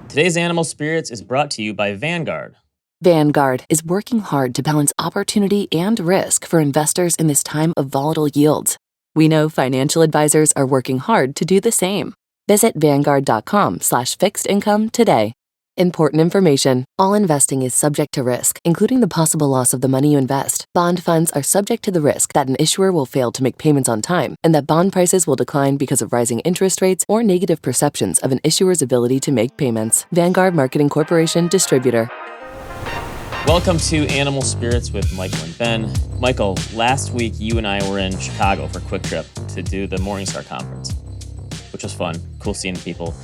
Today's Animal Spirits is brought to you by Vanguard. Vanguard is working hard to balance opportunity and risk for investors in this time of volatile yields. We know financial advisors are working hard to do the same. Visit Vanguard.com/fixed income today. Important information. All investing is subject to risk, including the possible loss of the money you invest. Bond funds are subject to the risk that an issuer will fail to make payments on time and that bond prices will decline because of rising interest rates or negative perceptions of an issuer's ability to make payments. Vanguard Marketing Corporation Distributor. Welcome to Animal Spirits with Michael and Ben. Michael, last week you and I were in Chicago for a quick trip to do the Morningstar conference, which was fun. Cool seeing people.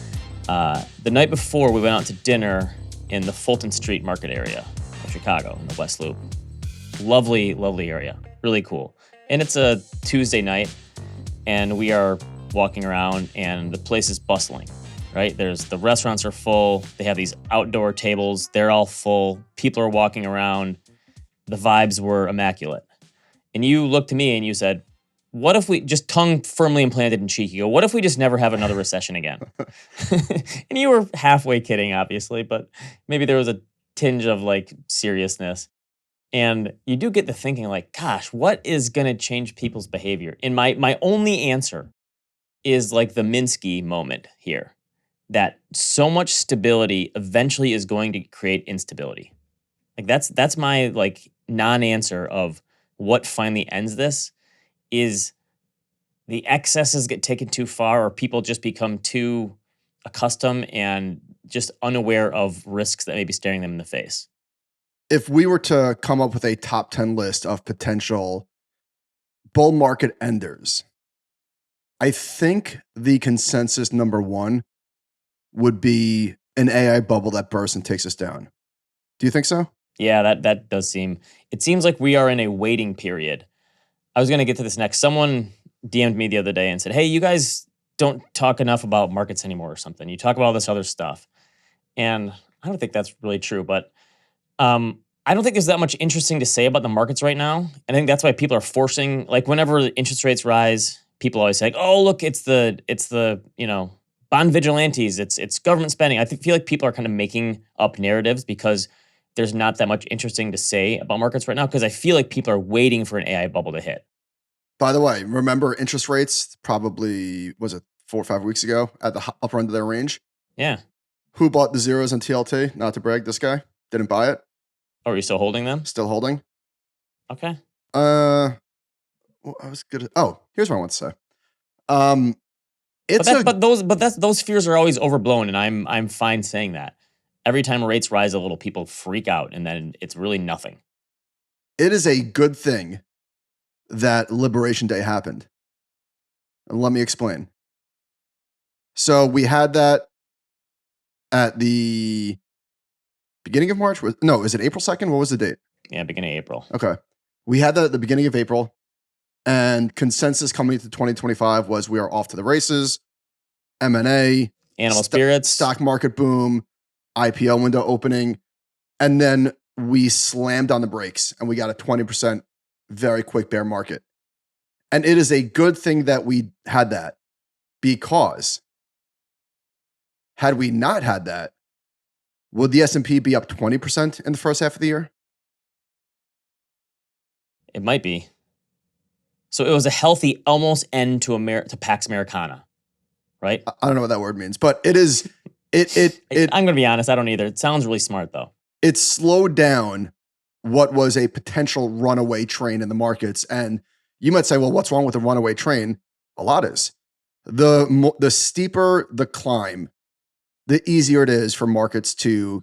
The night before, we went out to dinner in the Fulton Street Market area of Chicago in the West Loop. Lovely, lovely area. Really cool. And it's a Tuesday night, and we are walking around, and the place is bustling, right? The restaurants are full. They have these outdoor tables. They're all full. People are walking around. The vibes were immaculate. And you looked to me and you said, what if we, just tongue firmly implanted in cheek, you go, what if we just never have another recession again? And you were halfway kidding, obviously, but maybe there was a tinge of like seriousness. And you do get to thinking like, gosh, what is going to change people's behavior? And my only answer is like the Minsky moment here, that so much stability eventually is going to create instability. Like that's my like non-answer of what finally ends this. Is the excesses get taken too far, or people just become too accustomed and just unaware of risks that may be staring them in the face? If we were to come up with a top 10 list of potential bull market enders, I think the consensus number one would be an AI bubble that bursts and takes us down. Do you think so? Yeah, that does seem, it seems like we are in a waiting period. I was going to get to this next. Someone DM'd me the other day and said, hey, you guys don't talk enough about markets anymore or something. You talk about all this other stuff. And I don't think that's really true, but I don't think there's that much interesting to say about the markets right now. And I think that's why people are forcing, like whenever interest rates rise, people always say, oh, look, it's the bond vigilantes, it's government spending. I feel like people are kind of making up narratives because there's not that much interesting to say about markets right now, because I feel like people are waiting for an AI bubble to hit. By the way, remember interest rates probably, was it 4 or 5 weeks ago at the upper end of their range? Yeah. Who bought the zeros on TLT? Not to brag, this guy didn't buy it. Oh, are you still holding them? Still holding. Okay. Well, I was good. Here's what I want to say. Those fears are always overblown, and I'm fine saying that. Every time rates rise a little, people freak out, and then it's really nothing. It is a good thing that Liberation Day happened. And let me explain. So we had that at the beginning of March. Is it April 2nd? What was the date? Yeah, beginning of April. Okay. We had that at the beginning of April, and consensus coming into 2025 was we are off to the races, M&A, Animal spirits, stock market boom, IPO window opening, and then we slammed on the brakes and we got a 20% very quick bear market. And it is a good thing that we had that, because had we not had that, would the S&P be up 20% in the first half of the year? It might be. So it was a healthy almost end to Pax Americana, right? I don't know what that word means, but it is. I'm going to be honest, I don't either. It sounds really smart, though. It slowed down what was a potential runaway train in the markets. And you might say, well, what's wrong with a runaway train? A lot is. The steeper the climb, the easier it is for markets to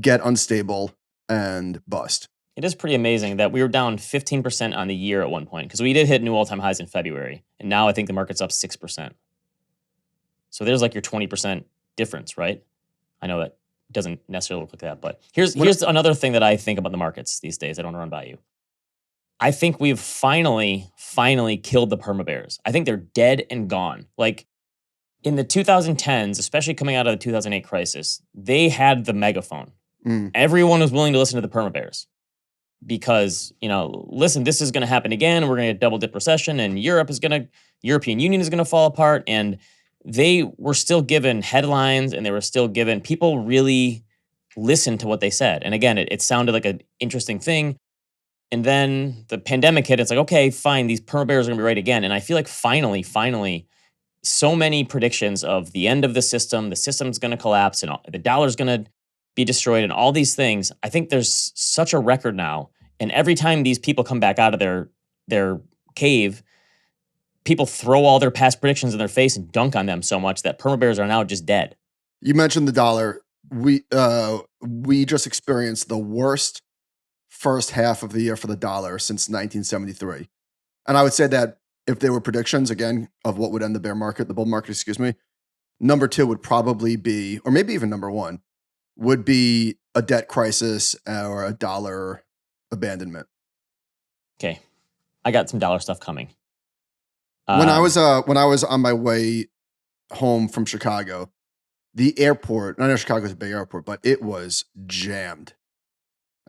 get unstable and bust. It is pretty amazing that we were down 15% on the year at one point, because we did hit new all-time highs in February. And now I think the market's up 6%. So there's like your 20% difference, right? I know that doesn't necessarily look like that, but here's another thing that I think about the markets these days. I don't want to run by you. I think we've finally killed the permabears. I think they're dead and gone. Like in the 2010s, especially coming out of the 2008 crisis, they had the megaphone. Everyone was willing to listen to the permabears because, listen, this is going to happen again. We're going to get a double dip recession, and European Union is going to fall apart, and they were still given headlines and they were still given, people really listened to what they said. And again, it sounded like an interesting thing. And then the pandemic hit. It's like, okay, fine, these permabears are gonna be right again. And I feel like finally, so many predictions of the end of the system's gonna collapse and the dollar's gonna be destroyed and all these things. I think there's such a record now. And every time these people come back out of their cave, people throw all their past predictions in their face and dunk on them so much that permabears are now just dead. You mentioned the dollar. We just experienced the worst first half of the year for the dollar since 1973. And I would say that if there were predictions, again, of what would end the bull market, excuse me, number 2 would probably be, or maybe even number 1, would be a debt crisis or a dollar abandonment. Okay. I got some dollar stuff coming. When I was on my way home from Chicago, the airport, I know Chicago's a big airport, but it was jammed.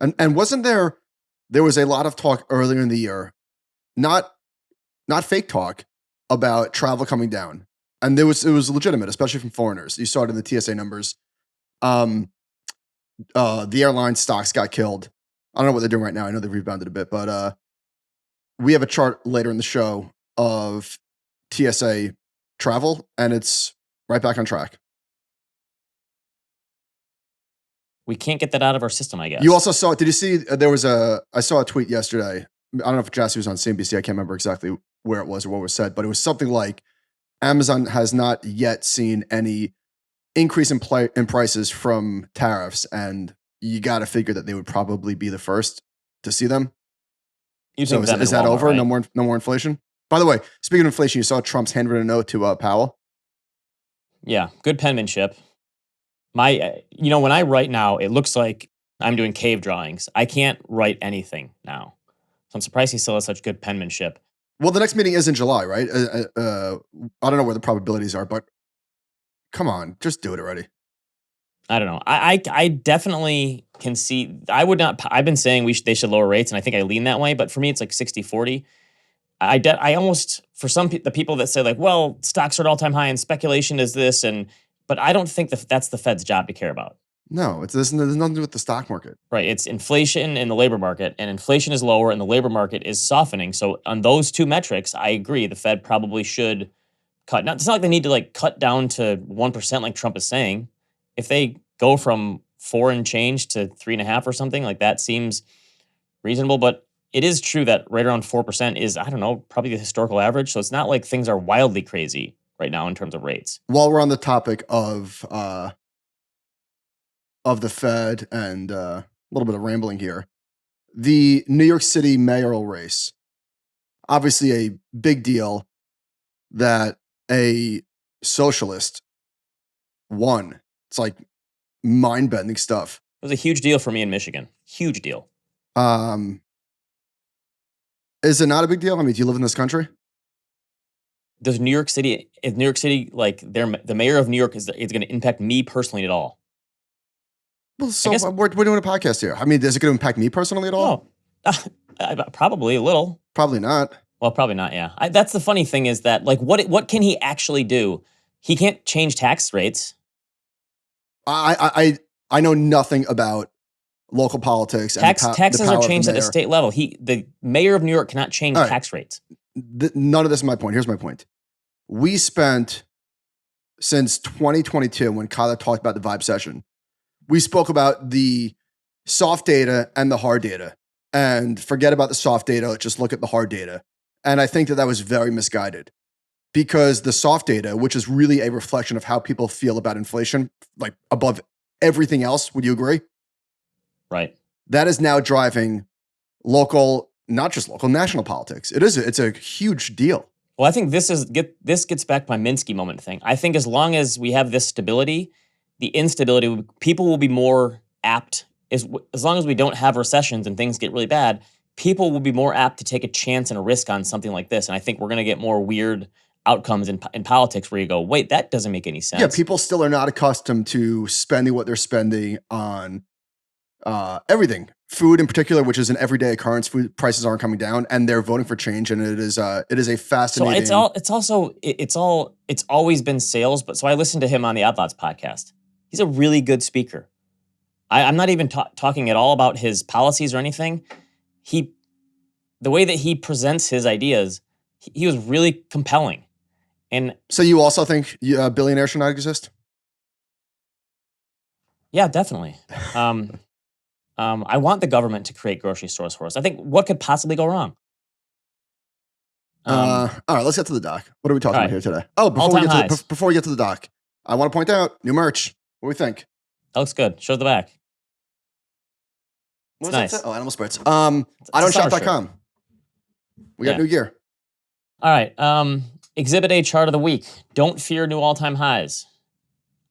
And wasn't there was a lot of talk earlier in the year, not fake talk, about travel coming down. And it was legitimate, especially from foreigners. You saw it in the TSA numbers. The airline stocks got killed. I don't know what they're doing right now. I know they've rebounded a bit, but we have a chart later in the show of TSA travel, and it's right back on track. We can't get that out of our system, I guess. You also saw, did you see, I saw a tweet yesterday. I don't know if Jassy was on CNBC. I can't remember exactly where it was or what was said, but it was something like Amazon has not yet seen any increase in prices from tariffs, and you got to figure that they would probably be the first to see them. Is that Walmart, over? Right? No more inflation? By the way, speaking of inflation, you saw Trump's handwritten note to Powell. Yeah, good penmanship. When I write now, it looks like I'm doing cave drawings. I can't write anything now. So I'm surprised he still has such good penmanship. Well, the next meeting is in July, right? I don't know where the probabilities are, but come on, just do it already. I don't know. I definitely can see, I've been saying they should lower rates, and I think I lean that way, but for me, it's like 60-40. I almost, for the people that say like, well, stocks are at all-time high and speculation is this, but I don't think that's the Fed's job to care about. No, there's nothing to do with the stock market. Right. It's inflation in the labor market, and inflation is lower and the labor market is softening. So on those two metrics, I agree the Fed probably should cut. Now, it's not like they need to cut down to 1% like Trump is saying. If they go from 4 and change to 3.5 or something, like that seems reasonable. But it is true that right around 4% is, I don't know, probably the historical average. So it's not like things are wildly crazy right now in terms of rates. While we're on the topic of the Fed and a little bit of rambling here, the New York City mayoral race, obviously a big deal that a socialist won. It's like mind-bending stuff. It was a huge deal for me in Michigan. Huge deal. Is it not a big deal? I mean, do you live in this country? Is New York City like the mayor of New York is going to impact me personally at all? Well, so we're doing a podcast here. I mean, is it going to impact me personally at all? No, probably a little. Probably not. Well, probably not. Yeah, that's the funny thing is that what can he actually do? He can't change tax rates. I know nothing about local politics. Taxes are changed at the state level. The mayor of New York cannot change tax rates. None of this is my point. Here's my point. We spent, since 2022, when Kyler talked about the vibe session, we spoke about the soft data and the hard data. And forget about the soft data, just look at the hard data. And I think that was very misguided, because the soft data, which is really a reflection of how people feel about inflation, like above everything else, would you agree? Right. That is now driving local, not just local, national politics. It's a huge deal. Well, I think this gets back to my Minsky moment thing. I think as long as we have this stability, the instability, people will be more apt, as long as we don't have recessions and things get really bad, people will be more apt to take a chance and a risk on something like this. And I think we're going to get more weird outcomes in politics where you go, wait, that doesn't make any sense. Yeah, people still are not accustomed to spending what they're spending on everything, food in particular, which is an everyday occurrence, food prices aren't coming down, and they're voting for change. And it is a fascinating. So it's always been sales. But so I listened to him on the Outlaws podcast. He's a really good speaker. I'm not even talking at all about his policies or anything. The way that he presents his ideas, he was really compelling. And so you also think billionaires should not exist? Yeah, definitely. I want the government to create grocery stores for us. I think what could possibly go wrong? All right, let's get to the doc. What are we talking about here today? Oh, before we get to the doc, I want to point out new merch. What do we think? That looks good. Show the back. It's nice. Oh, Animal Spirits. IDon'tShop.com. We got new gear. All right. Exhibit A chart of the week. Don't fear new all-time highs.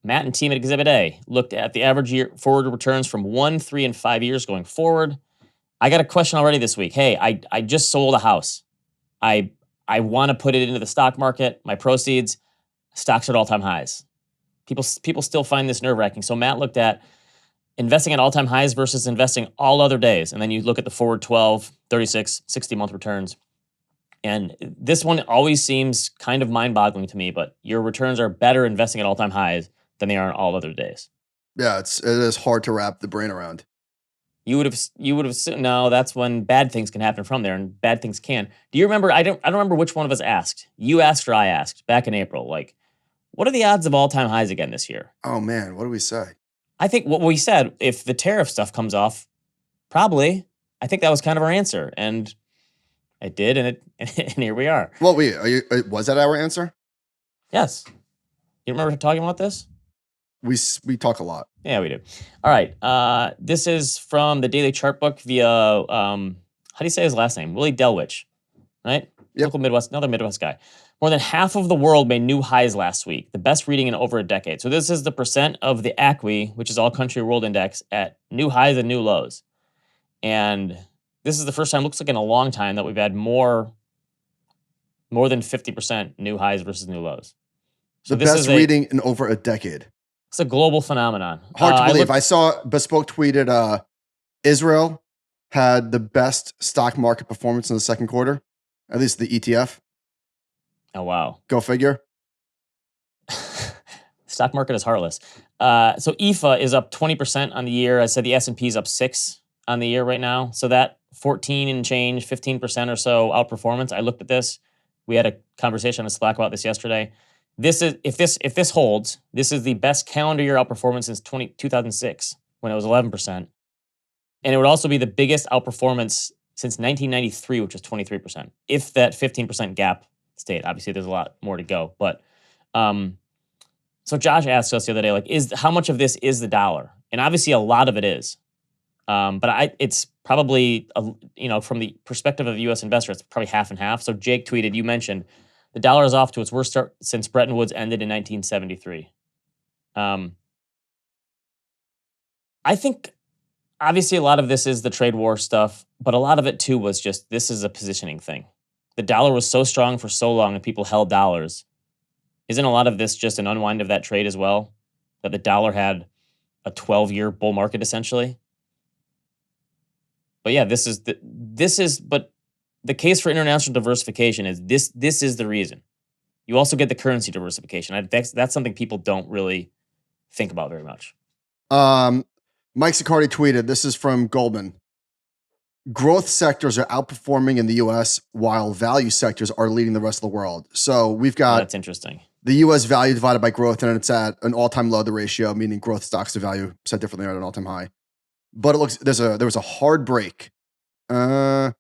Matt and team at Exhibit A looked at the average year forward returns from 1, 3, and 5 years going forward. I got a question already this week. Hey, I just sold a house. I want to put it into the stock market. My proceeds, stocks at all-time highs. People still find this nerve-wracking. So Matt looked at investing at all-time highs versus investing all other days. And then you look at the forward 12, 36, 60-month returns. And this one always seems kind of mind-boggling to me, but your returns are better investing at all-time highs than they are on all other days. Yeah, it is hard to wrap the brain around. You would have no, that's when bad things can happen from there, and bad things can. Do you remember? I don't remember which one of us asked. You asked or I asked back in April. Like, what are the odds of all-time highs again this year? Oh man, what do we say? I think what we said, if the tariff stuff comes off, probably. I think that was kind of our answer, and it did, and here we are. Well, was that our answer? Yes. You remember talking about this? We talk a lot. Yeah, we do. All right. This is from the Daily Chart Book via how do you say his last name? Willie Delwich, right? Yep. Local Midwest, another Midwest guy. More than half of the world made new highs last week, the best reading in over a decade. So this is the percent of the ACWI, which is All Country World Index, at new highs and new lows. And this is the first time, looks like in a long time, that we've had more than 50% new highs versus new lows. So the best reading in over a decade. It's a global phenomenon. Hard to believe. I saw Bespoke tweeted Israel had the best stock market performance in the second quarter, at least the ETF. Oh, wow. Go figure. Stock market is heartless. So IFA is up 20% on the year. I said the S&P is up 6 on the year right now. So that 14 and change, 15% or so outperformance. I looked at this. We had a conversation on Slack about this yesterday. This is if this holds, this is the best calendar year outperformance since 2006 when it was 11%. And it would also be the biggest outperformance since 1993, which was 23%. If that 15% gap stayed. Obviously, there's a lot more to go. But so Josh asked us the other day, like, how much of this is the dollar? And obviously, a lot of it is. But it's probably, from the perspective of the U.S. investor, it's probably half and half. So Jake tweeted, you mentioned, the dollar is off to its worst start since Bretton Woods ended in 1973. I think, obviously, a lot of this is the trade war stuff, but a lot of it, too, was just this is a positioning thing. The dollar was so strong for so long and people held dollars. Isn't a lot of this just an unwind of that trade as well? That the dollar had a 12-year bull market, essentially? But yeah, but the case for international diversification is this is the reason. You also get the currency diversification. That's something people don't really think about very much. Mike Sicardi tweeted, this is from Goldman. Growth sectors are outperforming in the U.S. while value sectors are leading the rest of the world. So we've got that's interesting. The U.S. value divided by growth, and it's at an all-time low, the ratio, meaning growth stocks to value, said differently, are at an all-time high. But it looks there was a hard break in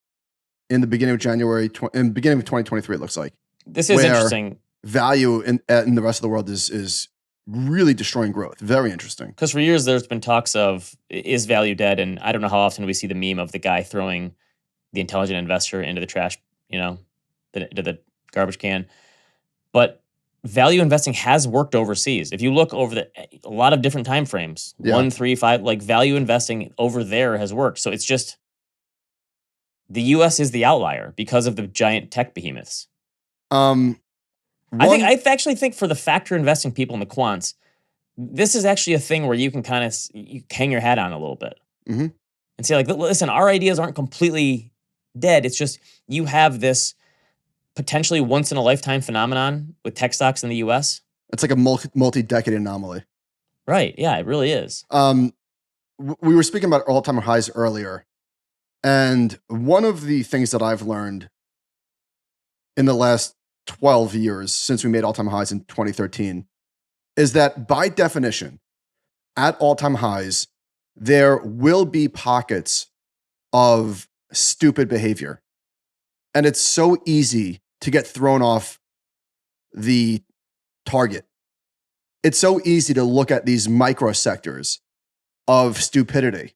the beginning of January, in the beginning of 2023, it looks like. This is interesting. Value in the rest of the world is really destroying growth. Very interesting. Because for years, there's been talks of, is value dead? And I don't know how often we see the meme of the guy throwing the intelligent investor into the trash, into the garbage can. But value investing has worked overseas. If you look over a lot of different time frames, 1, 3, 5, like value investing over there has worked. So it's just, the U.S. is the outlier because of the giant tech behemoths. I actually think for the factor investing people in the quants, this is actually a thing where you can kind of hang your hat on a little bit. Mm-hmm. and say, like, listen, our ideas aren't completely dead. It's just you have this potentially once in a lifetime phenomenon with tech stocks in the US. It's like a multi-decade anomaly. Right. Yeah, it really is. We were speaking about all-time highs earlier. And one of the things that I've learned in the last 12 years since we made all-time highs in 2013 is that by definition, at all-time highs, there will be pockets of stupid behavior. And it's so easy to get thrown off the target. It's so easy to look at these micro sectors of stupidity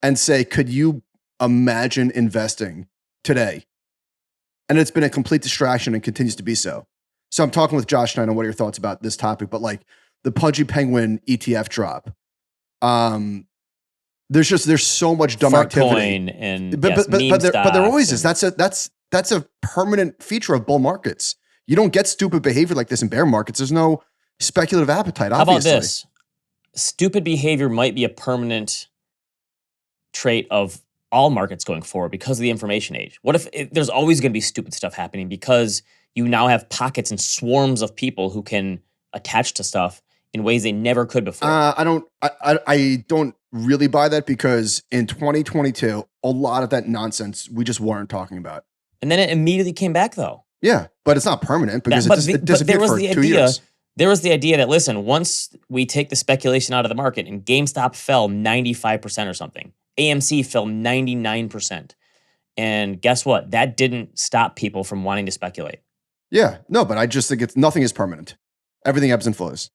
and say, could you imagine investing today? And it's been a complete distraction and continues to be so. So I'm talking with Josh tonight on what are your thoughts about this topic, but like the Pudgy Penguin ETF drop. There's so much dumb activity. And but there always is. That's a permanent feature of bull markets. You don't get stupid behavior like this in bear markets. There's no speculative appetite, obviously. How about this? Stupid behavior might be a permanent trait of all markets going forward because of the information age. What if there's always going to be stupid stuff happening because you now have pockets and swarms of people who can attach to stuff in ways they never could before? I don't really buy that because in 2022, a lot of that nonsense we just weren't talking about. And then it immediately came back, though. Yeah, but it's not permanent because it disappeared for 2 years. There was the idea that, listen, once we take the speculation out of the market and GameStop fell 95% or something, AMC fell 99%. And guess what? That didn't stop people from wanting to speculate. Yeah, no, but I just think nothing is permanent. Everything ebbs and flows.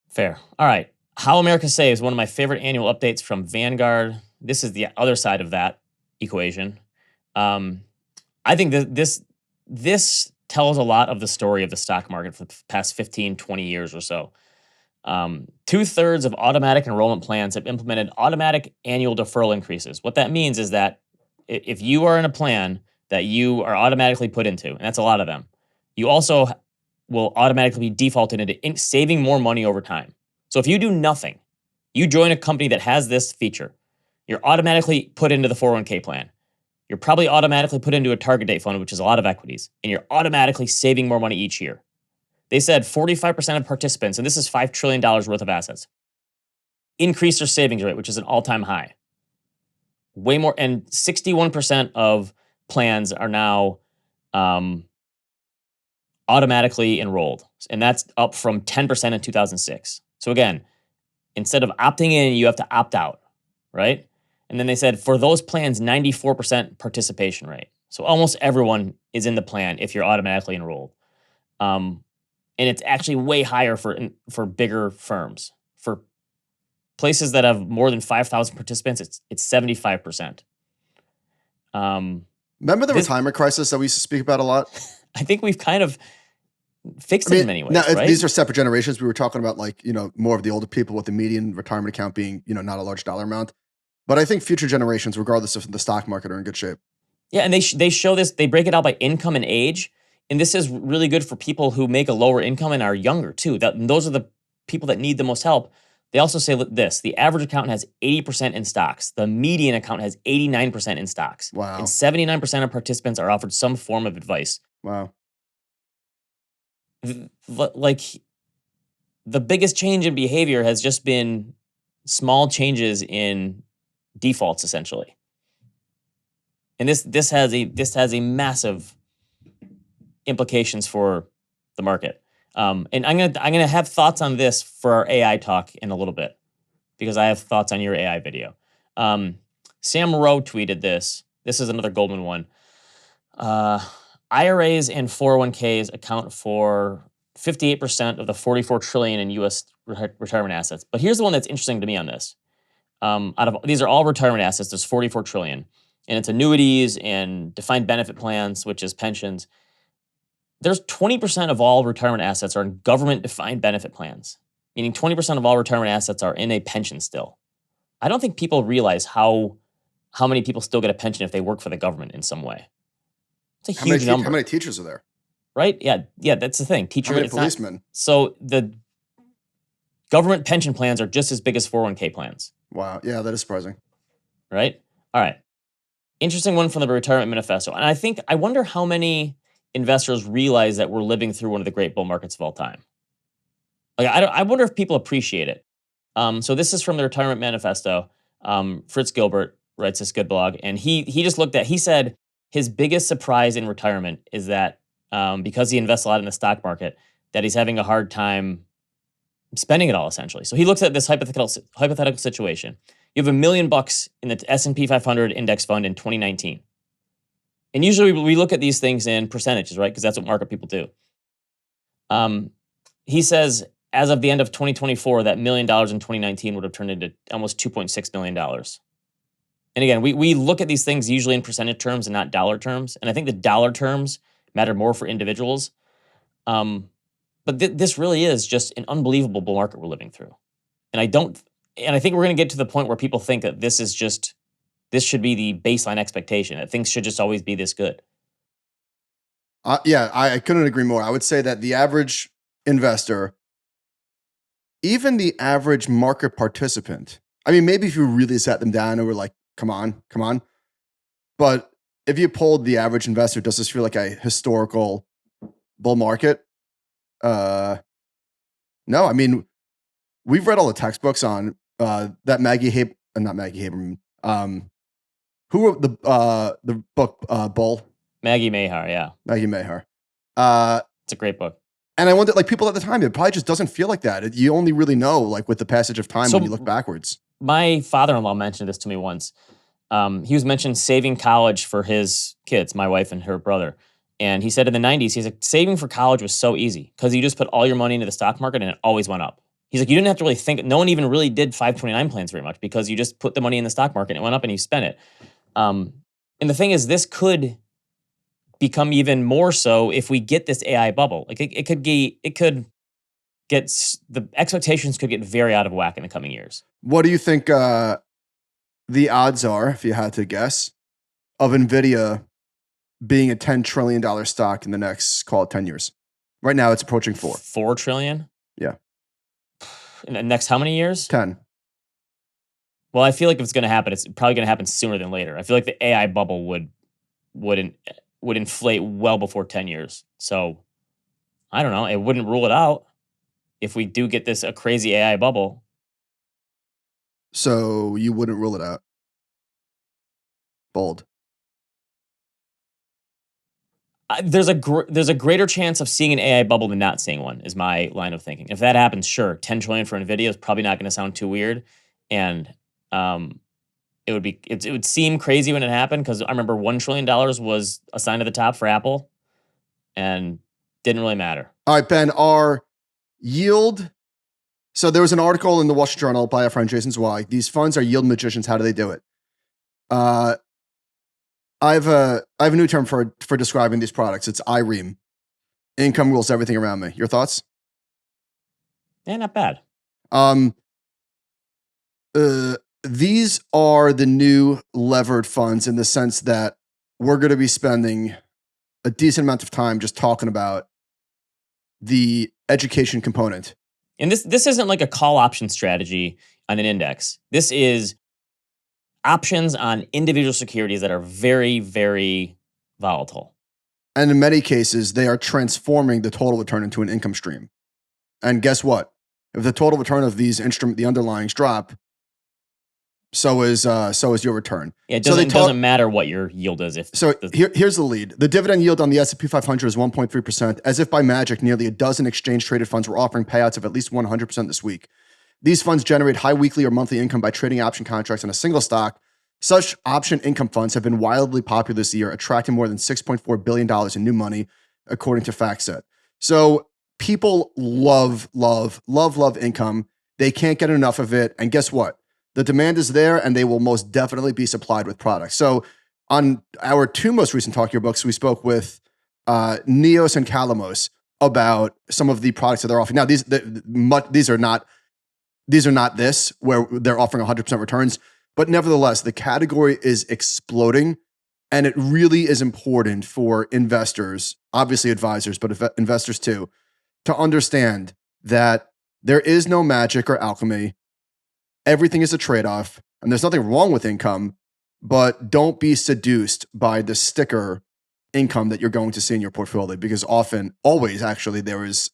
Fair. All right. How America Saves, one of my favorite annual updates from Vanguard. This is the other side of that equation. I think this tells a lot of the story of the stock market for the past 15, 20 years or so. 2/3 of automatic enrollment plans have implemented automatic annual deferral increases. What that means is that if you are in a plan that you are automatically put into, and that's a lot of them, you also will automatically be defaulted into saving more money over time. So if you do nothing, you join a company that has this feature, you're automatically put into the 401k plan. You're probably automatically put into a target date fund, which is a lot of equities, and you're automatically saving more money each year. They said 45% of participants, and this is $5 trillion worth of assets, increase their savings rate, which is an all-time high. Way more, and 61% of plans are now automatically enrolled, and that's up from 10% in 2006. So again, instead of opting in, you have to opt out, right? And then they said for those plans, 94% participation rate. So almost everyone is in the plan if you're automatically enrolled. And it's actually way higher for bigger firms. For places that have more than 5,000 participants, it's 75%. Remember the retirement crisis that we used to speak about a lot? I think we've kind of fixed it in many ways, right? These are separate generations. We were talking about more of the older people with the median retirement account being, not a large dollar amount. But I think future generations, regardless of the stock market, are in good shape. Yeah, and they show this, they break it out by income and age. And this is really good for people who make a lower income and are younger too. Those are the people that need the most help. They also say this, the average account has 80% in stocks. The median account has 89% in stocks. Wow. And 79% of participants are offered some form of advice. Wow. Like, the biggest change in behavior has just been small changes in defaults, essentially. And this has a massive implications for the market. And I'm gonna have thoughts on this for our AI talk in a little bit, because I have thoughts on your AI video. Sam Rowe tweeted this. This is another Goldman one. IRAs and 401ks account for 58% of the $44 trillion in U.S. retirement assets. But here's the one that's interesting to me on this. These are all retirement assets. There's $44 trillion, and it's annuities and defined benefit plans, which is pensions. There's 20% of all retirement assets are in government defined benefit plans, meaning 20% of all retirement assets are in a pension still. I don't think people realize how many people still get a pension if they work for the government in some way. It's a huge number. How many teachers are there? Right? Yeah, that's the thing. How many policemen? So the government pension plans are just as big as 401k plans. Wow. Yeah, that is surprising. right? All right. Interesting one from the Retirement Manifesto. And I wonder how many investors realize that we're living through one of the great bull markets of all time. Like, I wonder if people appreciate it. So this is from the Retirement Manifesto. Fritz Gilbert writes this good blog, and he said his biggest surprise in retirement is that because he invests a lot in the stock market, that he's having a hard time spending it all, essentially. So he looks at this hypothetical situation. You have $1 million in the S&P 500 index fund in 2019. And usually we look at these things in percentages, right? Because that's what market people do. He says, as of the end of 2024, that $1 million in 2019 would have turned into almost $2.6 million. And again, we look at these things usually in percentage terms and not dollar terms. And I think the dollar terms matter more for individuals. But this really is just an unbelievable bull market we're living through. And I think we're going to get to the point where people think that this should be the baseline expectation, that things should just always be this good. Yeah, I couldn't agree more. I would say that the average investor, even the average market participant, I mean, maybe if you really sat them down and were like, come on. But if you polled the average investor, does this feel like a historical bull market? No, I mean, we've read all the textbooks on that not Maggie Haberman. Who wrote the book Bull? Maggie Mahar, yeah. Maggie Mahar. It's a great book. And I wonder, like, people at the time, it probably just doesn't feel like that. You only really know, like, with the passage of time when you look backwards. My father-in-law mentioned this to me once. He was mentioned saving college for his kids, my wife and her brother. And he said in the 90s, he's like, saving for college was so easy because you just put all your money into the stock market and it always went up. He's like, you didn't have to really think. No one even really did 529 plans very much because you just put the money in the stock market and it went up and you spent it. And the thing is, this could become even more so if we get this AI bubble. Like the expectations could get very out of whack in the coming years. What do you think the odds are, if you had to guess, of NVIDIA being a $10 trillion stock in the next, call it 10 years? Right now, it's approaching 4. 4 trillion? Yeah. In the next how many years? 10. Well, I feel like if it's going to happen, it's probably going to happen sooner than later. I feel like the AI bubble would inflate well before 10 years. So, I don't know. It wouldn't rule it out if we do get a crazy AI bubble. So, you wouldn't rule it out? Bold. There's a greater chance of seeing an AI bubble than not seeing one, is my line of thinking. If that happens, sure, 10 trillion for NVIDIA is probably not going to sound too weird. And it would seem crazy when it happened because I remember $1 trillion was a sign of the top for Apple and didn't really matter. All right, Ben, our yield. So there was an article in the Wall Street Journal by our friend Jason Zweig. These funds are yield magicians. How do they do it? I have a new term for describing these products. It's IREAM. Income rules everything around me. Your thoughts? Yeah, not bad. These are the new levered funds in the sense that we're going to be spending a decent amount of time just talking about the education component. And this isn't like a call option strategy on an index. This is options on individual securities that are very, very volatile. And in many cases, they are transforming the total return into an income stream. And guess what? If the total return of these the underlyings drop, so is your return. Yeah, it doesn't matter what your yield is. Here's the lead. The dividend yield on the S&P 500 is 1.3%. As if by magic, nearly a dozen exchange-traded funds were offering payouts of at least 100% this week. These funds generate high weekly or monthly income by trading option contracts on a single stock. Such option income funds have been wildly popular this year, attracting more than $6.4 billion in new money, according to FactSet. So people love income. They can't get enough of it. And guess what? The demand is there, and they will most definitely be supplied with products. So on our 2 most recent Talk Your Books, we spoke with Neos and Calamos about some of the products that they're offering. Now, these are not this, where they're offering 100% returns. But nevertheless, the category is exploding, and it really is important for investors, obviously advisors, but investors too, to understand that there is no magic or alchemy. Everything is a trade-off, and there's nothing wrong with income, but don't be seduced by the sticker income that you're going to see in your portfolio, because always actually, there is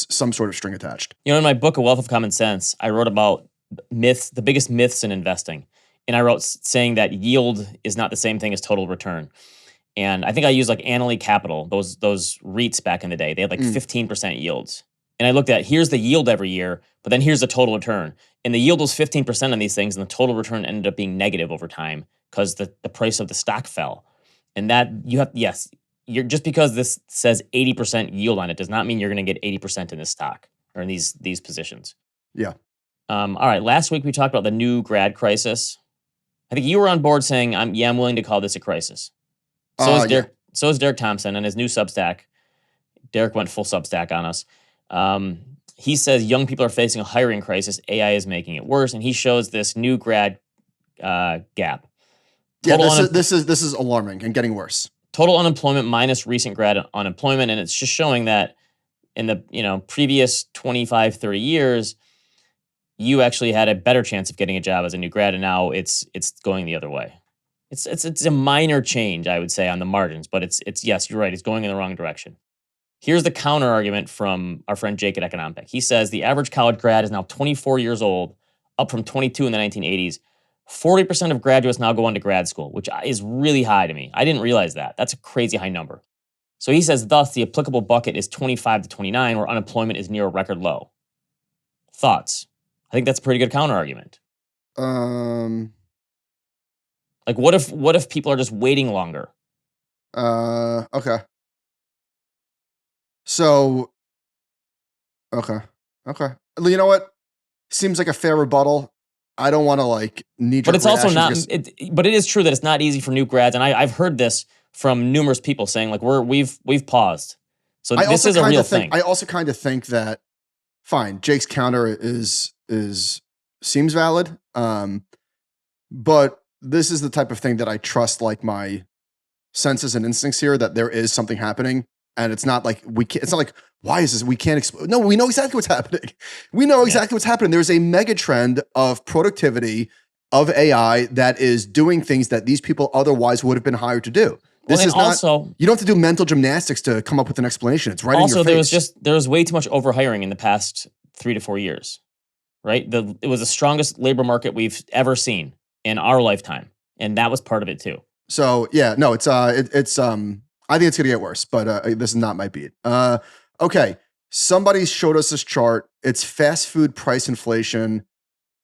some sort of string attached. In my book, A Wealth of Common Sense, I wrote about myths, the biggest myths in investing. And I wrote saying that yield is not the same thing as total return. And I think I used like Annaly Capital, those REITs back in the day. They had like 15% yields. And I looked at, here's the yield every year, but then here's the total return. And the yield was 15% on these things, and the total return ended up being negative over time because the price of the stock fell. And that you're just because this says 80% yield on it does not mean you're going to get 80% in this stock or in these positions. Yeah. All right. Last week we talked about the new grad crisis. I think you were on board saying, I'm willing to call this a crisis. So is Derek Thompson and his new Substack. Derek went full Substack on us. He says young people are facing a hiring crisis. AI is making it worse, and he shows this new grad gap. This is alarming and getting worse. Total unemployment minus recent grad unemployment, and it's just showing that in the previous 25, 30 years, you actually had a better chance of getting a job as a new grad, and now it's going the other way. It's a minor change, I would say, on the margins, but it's yes, you're right, it's going in the wrong direction. Here's the counter argument from our friend Jake at Economic. He says the average college grad is now 24 years old, up from 22 in the 1980s. 40% of graduates now go on to grad school, which is really high to me. I didn't realize that. That's a crazy high number. So he says, thus, the applicable bucket is 25 to 29, where unemployment is near a record low. Thoughts? I think that's a pretty good counter argument. Like, what if people are just waiting longer? Okay. So, okay. You know what? Seems like a fair rebuttal. I don't want to knee-jerk. But it's also not. But it is true that it's not easy for new grads, and I've heard this from numerous people saying we've paused. So this is a real thing. I also kind of think that fine. Jake's counter seems valid, but this is the type of thing that I trust, my senses and instincts here, that there is something happening. And it's not like it's not like, why is this? We can't explain. No, we know exactly what's happening. We know exactly what's happening. There's a mega trend of productivity of AI that is doing things that these people otherwise would have been hired to do. This is not, you don't have to do mental gymnastics to come up with an explanation. It's right in your face. There was way too much overhiring in the past 3 to 4 years, right? It was the strongest labor market we've ever seen in our lifetime. And that was part of it too. So yeah, no, I think it's going to get worse, but this is not my beat. Okay, somebody showed us this chart. It's fast food price inflation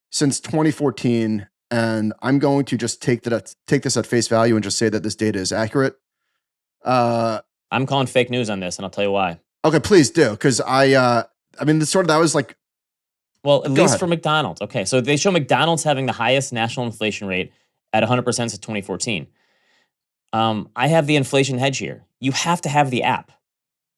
since 2014, and I'm going to just take this at face value and just say that this data is accurate. I'm calling fake news on this, and I'll tell you why. Okay, please do, because that was like... Well, at least for McDonald's. Okay, so they show McDonald's having the highest national inflation rate at 100% since 2014. I have the inflation hedge here. You have to have the app,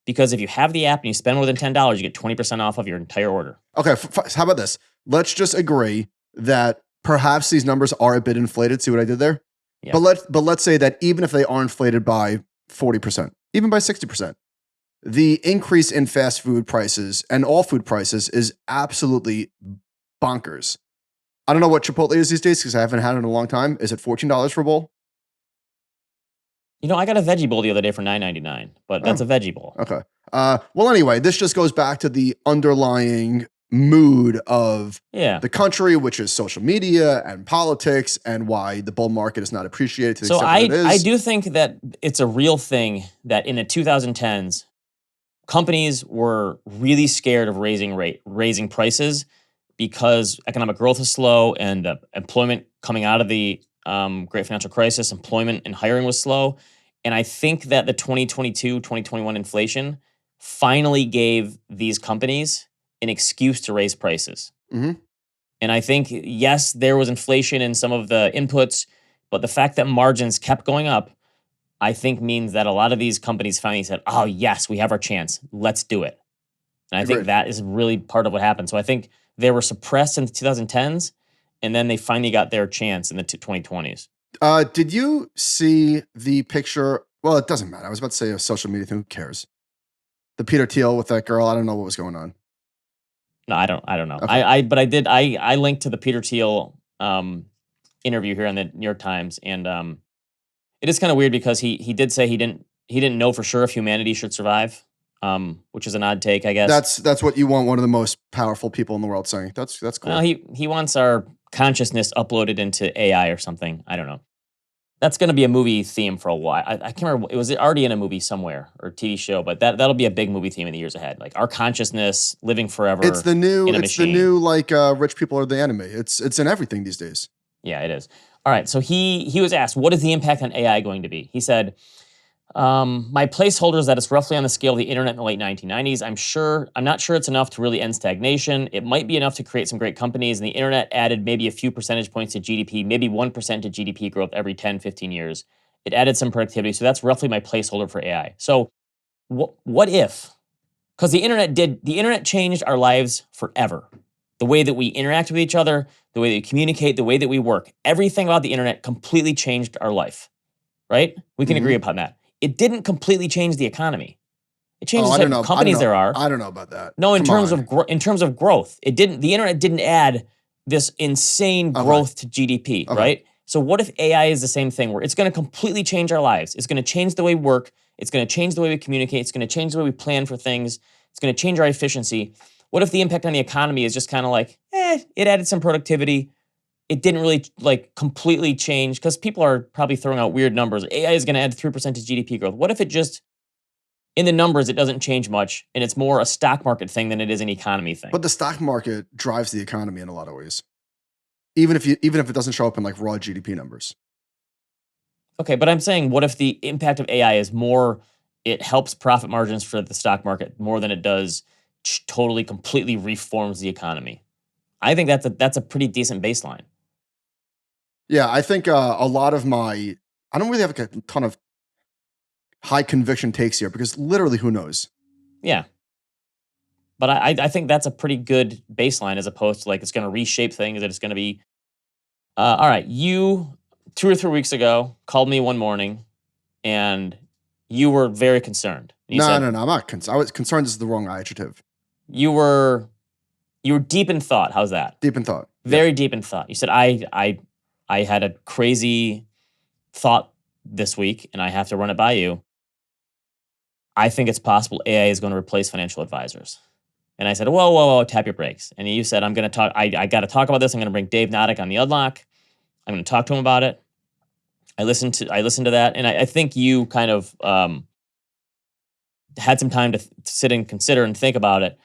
because if you have the app and you spend more than $10, you get 20% off of your entire order. Okay, how about this? Let's just agree that perhaps these numbers are a bit inflated. See what I did there? Yeah. But let's say that even if they are inflated by 40%, even by 60%, the increase in fast food prices and all food prices is absolutely bonkers. I don't know what Chipotle is these days because I haven't had it in a long time. Is it $14 for a bowl? I got a veggie bowl the other day for $9.99, but that's a veggie bowl. Okay. Well, anyway, this just goes back to the underlying mood of the country, which is social media and politics, and why the bull market is not appreciated to the extent that it is. I do think that it's a real thing that in the 2010s, companies were really scared of raising prices because economic growth is slow and the employment coming out of the great financial crisis, employment and hiring was slow. And I think that the 2022, 2021 inflation finally gave these companies an excuse to raise prices. Mm-hmm. And I think, yes, there was inflation in some of the inputs, but the fact that margins kept going up, I think means that a lot of these companies finally said, oh, yes, we have our chance. Let's do it. And I think that is really part of what happened. So I think they were suppressed in the 2010s, and then they finally got their chance in the 2020s. Did you see the picture? Well, it doesn't matter. I was about to say a social media thing. Who cares? The Peter Thiel with that girl. I don't know what was going on. No, I don't know. Okay. I linked to the Peter Thiel interview here on the New York Times, and it is kind of weird because he did say he didn't know for sure if humanity should survive, which is an odd take, I guess. That's what you want one of the most powerful people in the world saying. That's cool. Well, he wants our consciousness uploaded into AI or something. I don't know. That's going to be a movie theme for a while. I can't remember. It was already in a movie somewhere or a TV show, but that'll be a big movie theme in the years ahead. Like our consciousness living forever. It's the new. In a It's machine. the new like rich people are the enemy. It's in everything these days. Yeah, it is. All right. So he was asked, what is the impact on AI going to be? He said, my placeholder is that it's roughly on the scale of the internet in the late 1990s. I'm not sure it's enough to really end stagnation. It might be enough to create some great companies, and the internet added maybe a few percentage points to GDP, maybe 1% to GDP growth every 10, 15 years. It added some productivity. So that's roughly my placeholder for AI. So what if, because the internet changed our lives forever. The way that we interact with each other, the way that we communicate, the way that we work, everything about the internet completely changed our life, right? We can agree upon that. It didn't completely change the economy. It changed the type of companies there are. I don't know about that. No, in terms of growth, it didn't. The internet didn't add this insane growth to GDP, right? So what if AI is the same thing, where it's going to completely change our lives? It's going to change the way we work. It's going to change the way we communicate. It's going to change the way we plan for things. It's going to change our efficiency. What if the impact on the economy is just kind of like, it added some productivity. It didn't really like completely change, because people are probably throwing out weird numbers. AI is going to add 3% to GDP growth. What if it just, in the numbers, it doesn't change much, and it's more a stock market thing than it is an economy thing? But the stock market drives the economy in a lot of ways, even if it doesn't show up in like raw GDP numbers. Okay, but I'm saying, what if the impact of AI is more, it helps profit margins for the stock market more than it does totally, completely reforms the economy? I think that's a pretty decent baseline. Yeah, I think a lot of I don't really have like a ton of high conviction takes here, because literally who knows? Yeah. But I think that's a pretty good baseline, as opposed to like it's going to reshape things, that it's going to be. All right, you 2 or 3 weeks ago called me one morning, and you were very concerned. No, I'm not concerned. I was concerned. Is the wrong adjective. You were deep in thought. How's that? Deep in thought. Very deep in thought. You said, I had a crazy thought this week, and I have to run it by you. I think it's possible AI is going to replace financial advisors. And I said, whoa, tap your brakes. And you said, I'm going to talk. I got to talk about this. I'm going to bring Dave Noddick on the Unlock. I'm going to talk to him about it. I listened to that, and I think you kind of had some time to sit and consider and think about it.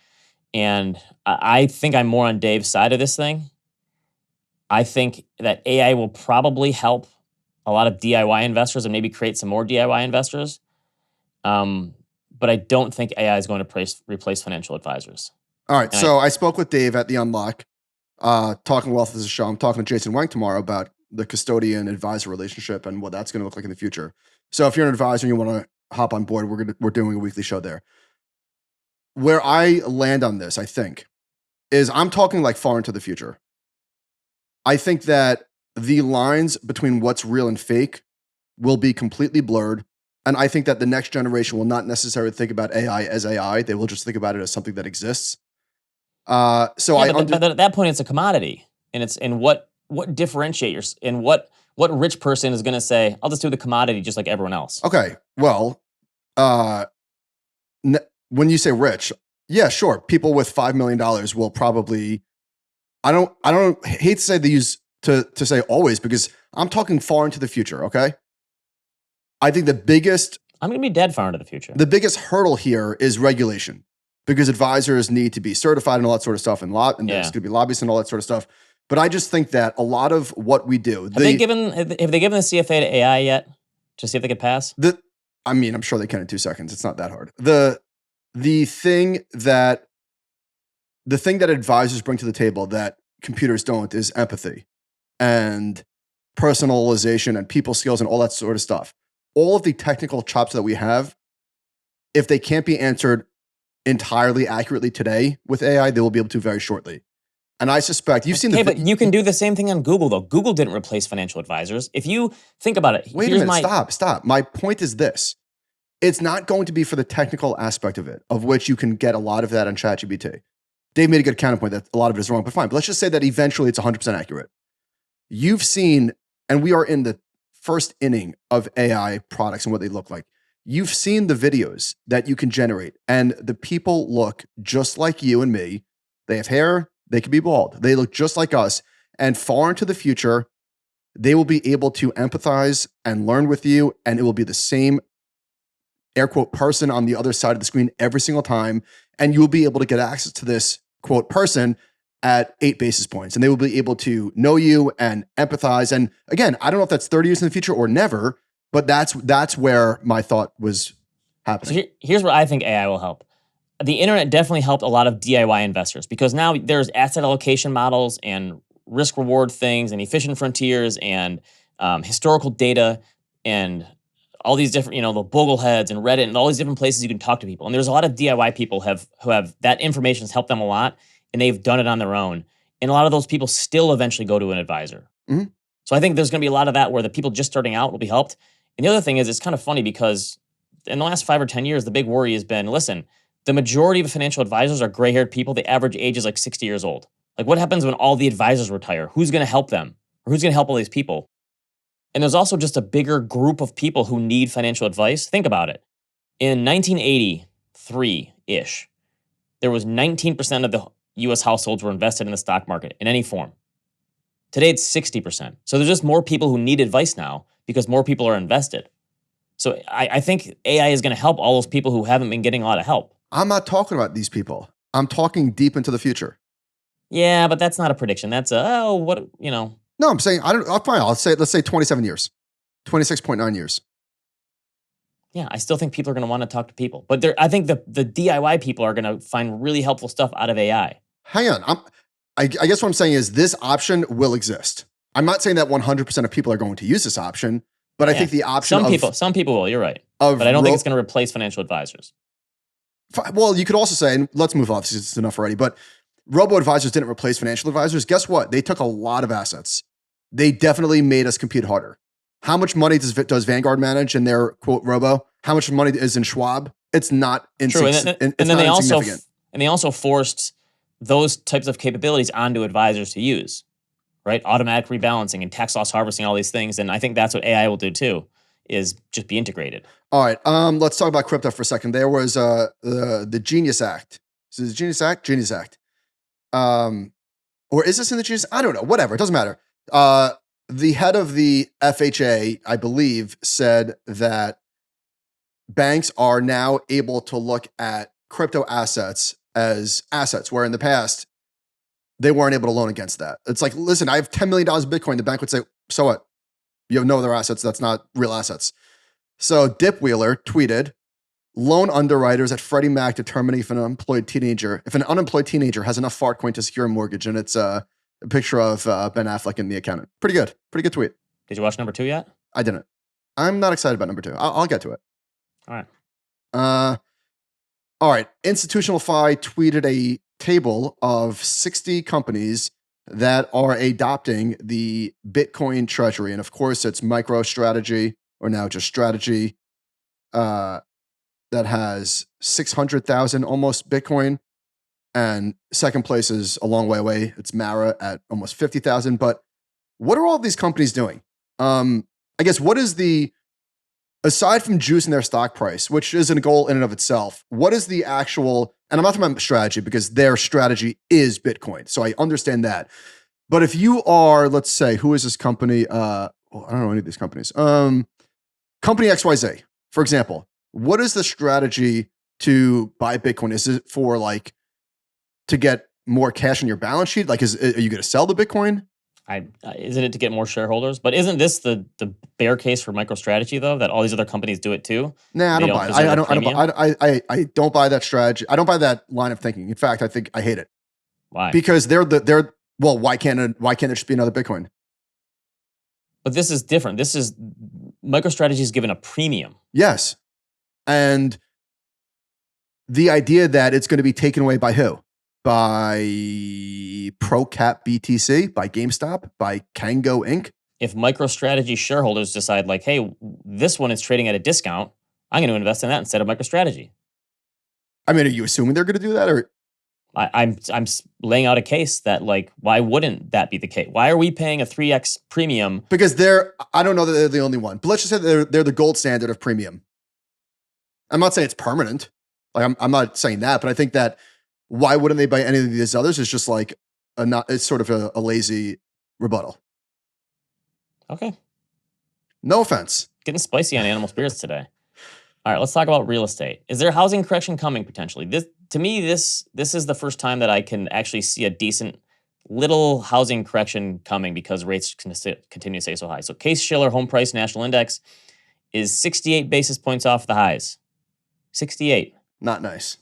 And I think I'm more on Dave's side of this thing. I think that AI will probably help a lot of DIY investors and maybe create some more DIY investors. But I don't think AI is going to replace financial advisors. All right. So I spoke with Dave at the Unlock. Talking Wealth is a show. I'm talking to Jason Wang tomorrow about the custodian advisor relationship and what that's going to look like in the future. So if you're an advisor and you want to hop on board, we're doing a weekly show there. Where I land on this, I think, is I'm talking like far into the future. I think that the lines between what's real and fake will be completely blurred. And I think that the next generation will not necessarily think about AI as AI. They will just think about it as something that exists. But at that point, it's a commodity. And it's what differentiates, and what rich person is going to say, I'll just do the commodity just like everyone else. Okay. Well, when you say rich, yeah, sure. People with $5 million will probably, I don't hate to say they use to say always, because I'm talking far into the future. Okay. I think I'm going to be dead far into the future. The biggest hurdle here is regulation, because advisors need to be certified and all that sort of stuff, and there's going to be lobbyists and all that sort of stuff. But I just think that a lot of what we do, have they given the CFA to AI yet to see if they could pass? I'm sure they can in 2 seconds. It's not that hard. The thing that advisors bring to the table that computers don't is empathy and personalization and people skills and all that sort of stuff. All of the technical chops that we have, if they can't be answered entirely accurately today with AI, they will be able to very shortly. And I suspect you've seen but you can do the same thing on Google, though. Google didn't replace financial advisors. If you think about it, wait a minute, stop. My point is this. It's not going to be for the technical aspect of it, of which you can get a lot of that on ChatGPT. Dave made a good counterpoint that a lot of it is wrong, but fine. But let's just say that eventually it's 100% accurate. you've seen, and we are in the first inning of AI products and what they look like. You've seen the videos that you can generate, and the people look just like you and me. They have hair, they can be bald. They look just like us. And far into the future, they will be able to empathize and learn with you, and it will be the same air quote person on the other side of the screen every single time. And you'll be able to get access to this quote person at 8 basis points. And they will be able to know you and empathize. And again, I don't know if that's 30 years in the future or never, but that's where my thought was happening. So here's where I think AI will help. The internet definitely helped a lot of DIY investors because now there's asset allocation models and risk reward things and efficient frontiers and historical data and all these different, the Bogleheads and Reddit and all these different places you can talk to people. And there's a lot of DIY people who have that information has helped them a lot, and they've done it on their own. And a lot of those people still eventually go to an advisor. Mm-hmm. So I think there's going to be a lot of that where the people just starting out will be helped. And the other thing is, it's kind of funny because in the last 5 or 10 years, the big worry has been, listen, the majority of financial advisors are gray-haired people. The average age is like 60 years old. Like, what happens when all the advisors retire? Who's going to help them? Or who's going to help all these people? And there's also just a bigger group of people who need financial advice. Think about it. In 1983-ish, there was 19% of the U.S. households were invested in the stock market in any form. Today, it's 60%. So there's just more people who need advice now because more people are invested. So I think AI is going to help all those people who haven't been getting a lot of help. I'm not talking about these people. I'm talking deep into the future. Yeah, but that's not a prediction. That's No, I'm saying, fine. Let's say 27 years, 26.9 years. Yeah, I still think people are going to want to talk to people. But I think the DIY people are going to find really helpful stuff out of AI. Hang on. I guess what I'm saying is this option will exist. I'm not saying that 100% of people are going to use this option, but I think the option some people will, you're right. But I don't think it's going to replace financial advisors. Well, you could also say, and let's move off, it's enough already, but robo-advisors didn't replace financial advisors. Guess what? They took a lot of assets. They definitely made us compete harder. How much money does Vanguard manage in their quote robo? How much money is in Schwab? It's not insignificant. And then they also forced those types of capabilities onto advisors to use, right? Automatic rebalancing and tax loss harvesting, all these things. And I think that's what AI will do too, is just be integrated. All right. Let's talk about crypto for a second. There was the Genius Act. So the Genius Act? Genius Act. Or is this in the Genius? I don't know. Whatever. It doesn't matter. The head of the FHA, I believe, said that banks are now able to look at crypto assets as assets, where in the past, they weren't able to loan against that. It's like, listen, I have $10 million of Bitcoin. The bank would say, so what? You have no other assets. That's not real assets. So Dip Wheeler tweeted, loan underwriters at Freddie Mac determine if an unemployed teenager has enough fart coin to secure a mortgage. And it's a picture of Ben Affleck in the accountant. Pretty good tweet. Did you watch number 2 yet? I didn't. I'm not excited about number 2. I'll get to it. All right. All right. Institutional Fi tweeted a table of 60 companies that are adopting the Bitcoin treasury. And of course, it's MicroStrategy, or now just Strategy, that has 600,000 almost Bitcoin. And second place is a long way away. It's Mara at almost 50,000. But what are all these companies doing? I guess what is aside from juicing their stock price, which isn't a goal in and of itself, what is the actual, and I'm not talking about strategy because their strategy is Bitcoin. So I understand that. But if you are, let's say, who is this company? I don't know any of these companies. Company XYZ, for example, what is the strategy to buy Bitcoin? Is it for to get more cash on your balance sheet? Are you going to sell the Bitcoin? Isn't it to get more shareholders? But isn't this the bear case for MicroStrategy though? That all these other companies do it too? Nah, I don't buy it. I don't buy that strategy. I don't buy that line of thinking. In fact, I think I hate it. Why? Because why can't there just be another Bitcoin? But this is different. MicroStrategy is given a premium. Yes, and the idea that it's going to be taken away by who? By ProCap BTC, by GameStop, by Kango Inc. If MicroStrategy shareholders decide hey, this one is trading at a discount, I'm going to invest in that instead of MicroStrategy. I mean, are you assuming they're going to do that, or I'm laying out a case that, like, why wouldn't that be the case? Why are we paying a 3x premium? Because I don't know that they're the only one, but let's just say they're the gold standard of premium. I'm not saying it's permanent. Like I'm not saying that, but I think that why wouldn't they buy any of these others is just like it's sort of a lazy rebuttal. Okay. No offense. Getting spicy on animal spirits today. All right, let's talk about real estate. Is there a housing correction coming potentially? This is the first time that I can actually see a decent little housing correction coming because rates continue to stay so high. So Case-Shiller Home Price National Index is 68 basis points off the highs. 68. Not nice.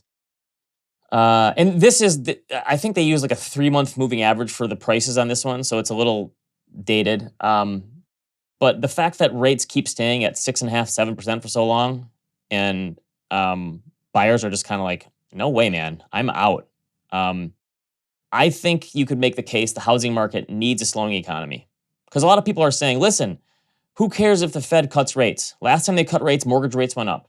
And this is, I think they use like a 3-month moving average for the prices on this one, so it's a little dated. But the fact that rates keep staying at 6.5%, 7% for so long, and buyers are just kind of like, no way, man, I'm out. I think you could make the case the housing market needs a slowing economy. Because a lot of people are saying, listen, who cares if the Fed cuts rates? Last time they cut rates, mortgage rates went up.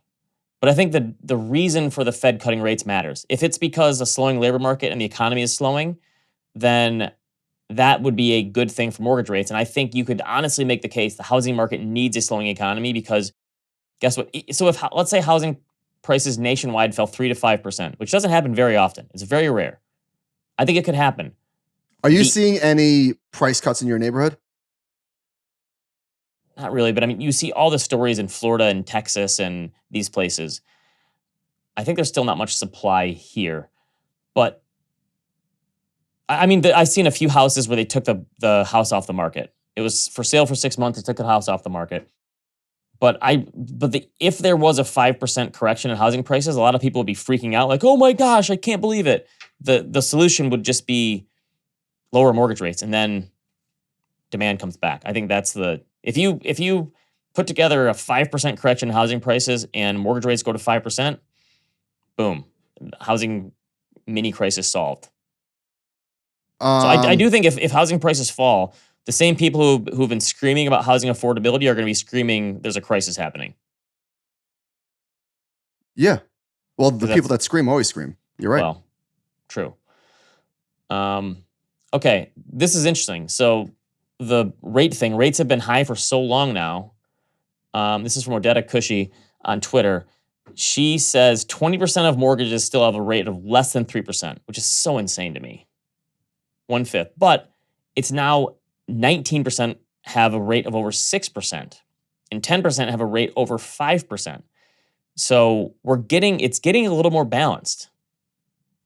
But I think the reason for the Fed cutting rates matters. If it's because a slowing labor market and the economy is slowing, then that would be a good thing for mortgage rates. And I think you could honestly make the case the housing market needs a slowing economy because guess what? So if, let's say housing prices nationwide fell 3 to 5%, which doesn't happen very often. It's very rare. I think it could happen. Are you seeing any price cuts in your neighborhood? Not really, but I mean, you see all the stories in Florida and Texas and these places. I think there's still not much supply here. But, I mean, I've seen a few houses where they took the house off the market. It was for sale for 6 months. They took the house off the market. But if there was a 5% correction in housing prices, a lot of people would be freaking out like, oh my gosh, I can't believe it. The solution would just be lower mortgage rates and then demand comes back. I think that's if you put together a 5% correction in housing prices and mortgage rates go to 5%, boom, housing mini crisis solved. So I do think if housing prices fall, the same people who've been screaming about housing affordability are going to be screaming there's a crisis happening. Yeah. Well, the people that scream always scream. You're right. Well, true. Okay, this is interesting. So the rates have been high for so long now. This is from Odetta Cushy on Twitter. She says 20% of mortgages still have a rate of less than 3%, which is so insane to me. 1/5. But it's now 19% have a rate of over 6%, and 10% have a rate over 5%. So it's getting a little more balanced.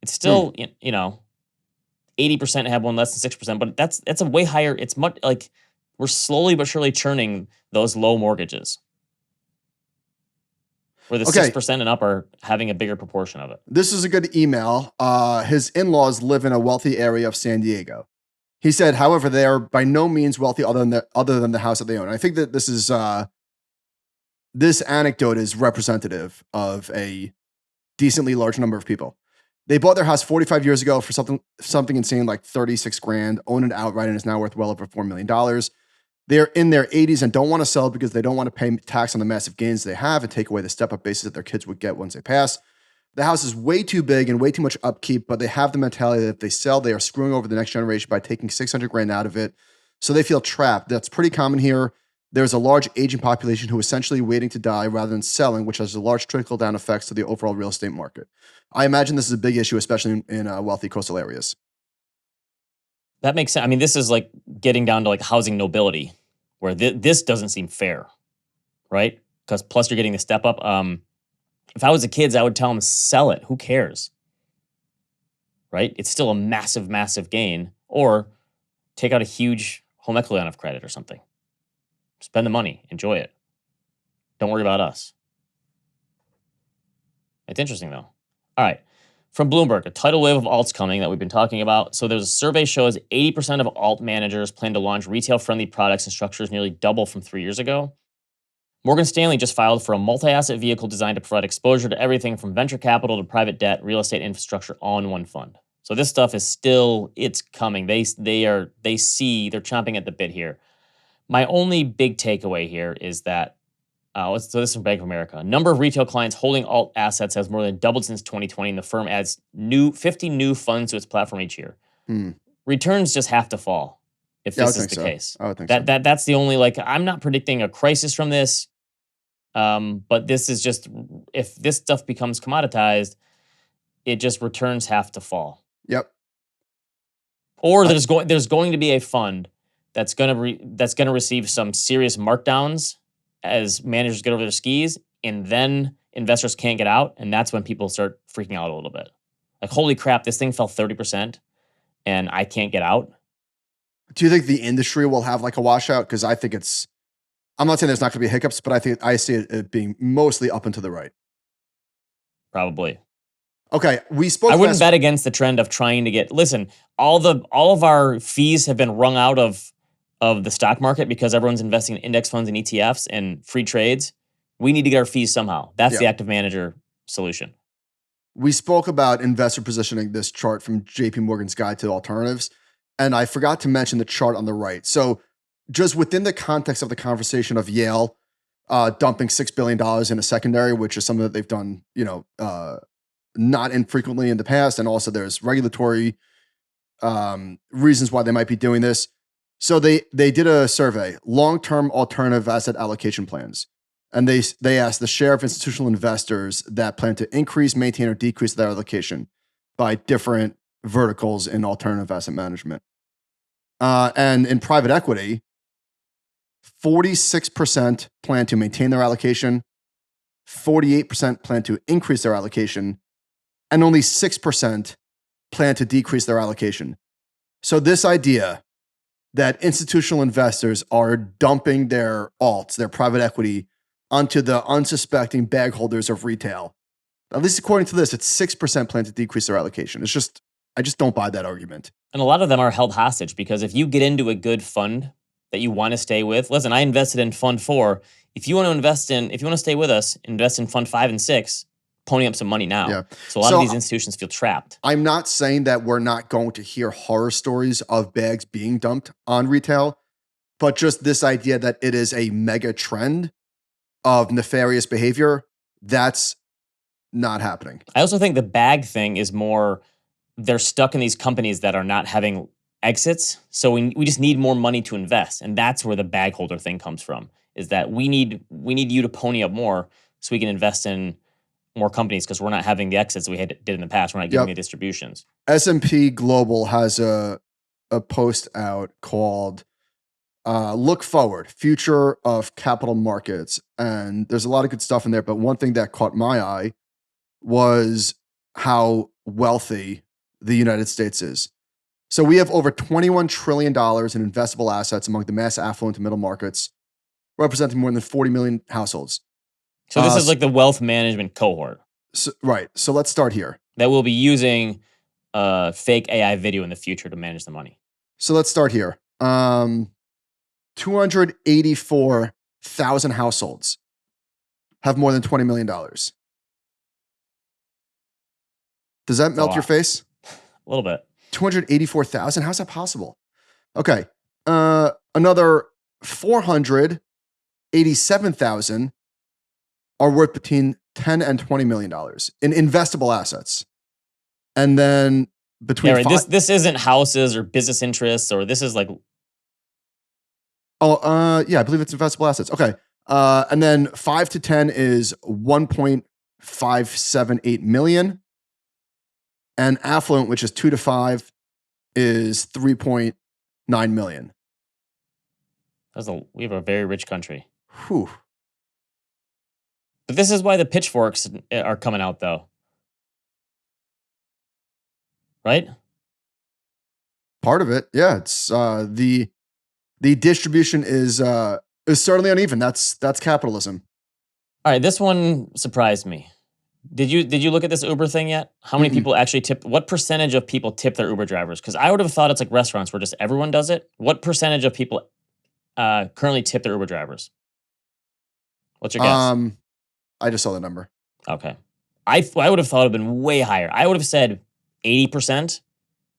It's still, 80% have one less than 6%, but that's a way higher. It's much like we're slowly but surely churning those low mortgages, where the 6% and up are having a bigger proportion of it. This is a good email. His in-laws live in a wealthy area of San Diego. He said, however, they are by no means wealthy other than the house that they own. I think that this anecdote is representative of a decently large number of people. They bought their house 45 years ago for something insane like 36 grand, own it outright, and is now worth well over $4 million. They're in their 80s and don't want to sell because they don't want to pay tax on the massive gains they have and take away the step-up basis that their kids would get once they pass. The house is way too big and way too much upkeep, but they have the mentality that if they sell, they are screwing over the next generation by taking 600 grand out of it. So they feel trapped. That's pretty common here. There's a large aging population who is essentially waiting to die rather than selling, which has a large trickle-down effects to the overall real estate market. I imagine this is a big issue, especially in wealthy coastal areas. That makes sense. I mean, this is like getting down to like housing nobility, where this doesn't seem fair, right? Because plus you're getting the step up. If I was a kid, I would tell them sell it. Who cares, right? It's still a massive, massive gain. Or take out a huge home equity line of credit or something. Spend the money. Enjoy it. Don't worry about us. It's interesting, though. All right. From Bloomberg, a tidal wave of alts coming that we've been talking about. So there's a survey shows 80% of alt managers plan to launch retail-friendly products and structures, nearly double from 3 years ago. Morgan Stanley just filed for a multi-asset vehicle designed to provide exposure to everything from venture capital to private debt, real estate infrastructure, all in one fund. So this stuff is it's coming. They're chomping at the bit here. My only big takeaway here is that So this is from Bank of America. Number of retail clients holding alt assets has more than doubled since 2020, and the firm adds 50 new funds to its platform each year. Returns just have to fall if this is the case. I would think so. That's the only, I'm not predicting a crisis from this, but this is just, if this stuff becomes commoditized, it just returns have to fall. Yep. Or there's going to be a fund that's going to receive some serious markdowns as managers get over their skis, and then investors can't get out, and that's when people start freaking out a little bit. Like, holy crap, this thing fell 30%, and I can't get out. Do you think the industry will have a washout? Because I think I'm not saying there's not going to be hiccups, but I see it being mostly up and to the right. Probably. Okay, we spoke. I wouldn't bet against the trend of trying to get. Listen, all of our fees have been wrung out of the stock market because everyone's investing in index funds and ETFs and free trades. We need to get our fees somehow. That's the active manager solution. We spoke about investor positioning, this chart from JP Morgan's Guide to Alternatives, and I forgot to mention the chart on the right. So just within the context of the conversation of Yale dumping $6 billion in a secondary, which is something that they've done, not infrequently in the past, and also there's regulatory reasons why they might be doing this. So they did a survey, long-term alternative asset allocation plans, and they asked the share of institutional investors that plan to increase, maintain, or decrease their allocation by different verticals in alternative asset management. And in private equity, 46% plan to maintain their allocation, 48% plan to increase their allocation, and only 6% plan to decrease their allocation. So this idea that institutional investors are dumping their alts, their private equity, onto the unsuspecting bag holders of retail, at least according to this, it's 6% plan to decrease their allocation. I just don't buy that argument. And a lot of them are held hostage because if you get into a good fund that you want to stay with, listen, I invested in Fund 4. If you want to stay with us, invest in Fund 5 and 6, pony up some money now. Yeah. So a lot of these institutions feel trapped. I'm not saying that we're not going to hear horror stories of bags being dumped on retail, but just this idea that it is a mega trend of nefarious behavior, that's not happening. I also think the bag thing is more, they're stuck in these companies that are not having exits. So we just need more money to invest. And that's where the bag holder thing comes from, is that we need you to pony up more so we can invest in more companies because we're not having the exits that we did in the past. We're not giving the distributions. S&P Global has a post out called Look Forward, Future of Capital Markets. And there's a lot of good stuff in there. But one thing that caught my eye was how wealthy the United States is. So we have over $21 trillion in investable assets among the mass affluent and middle markets, representing more than 40 million households. So this is like the wealth management cohort. Right. So let's start here. That will be using fake AI video in the future to manage the money. So let's start here. 284,000 households have more than $20 million. Does that melt your face? A little bit. 284,000? How's that possible? Okay. Another 487,000 are worth between $10 and $20 million in investable assets. And then between this isn't houses or business interests, or this is like... I believe it's investable assets. Okay. And then 5 to 10 is 1.578 million. And affluent, which is 2 to 5, is 3.9 million. We have a very rich country. Whew. But this is why the pitchforks are coming out, though. Right? Part of it, yeah. It's the distribution is certainly uneven. That's capitalism. All right, this one surprised me. Did you look at this Uber thing yet? How many people actually tip? What percentage of people tip their Uber drivers? Because I would have thought it's like restaurants where just everyone does it. What percentage of people currently tip their Uber drivers? What's your guess? I just saw the number. Okay. I would have thought it would have been way higher. I would have said 80%.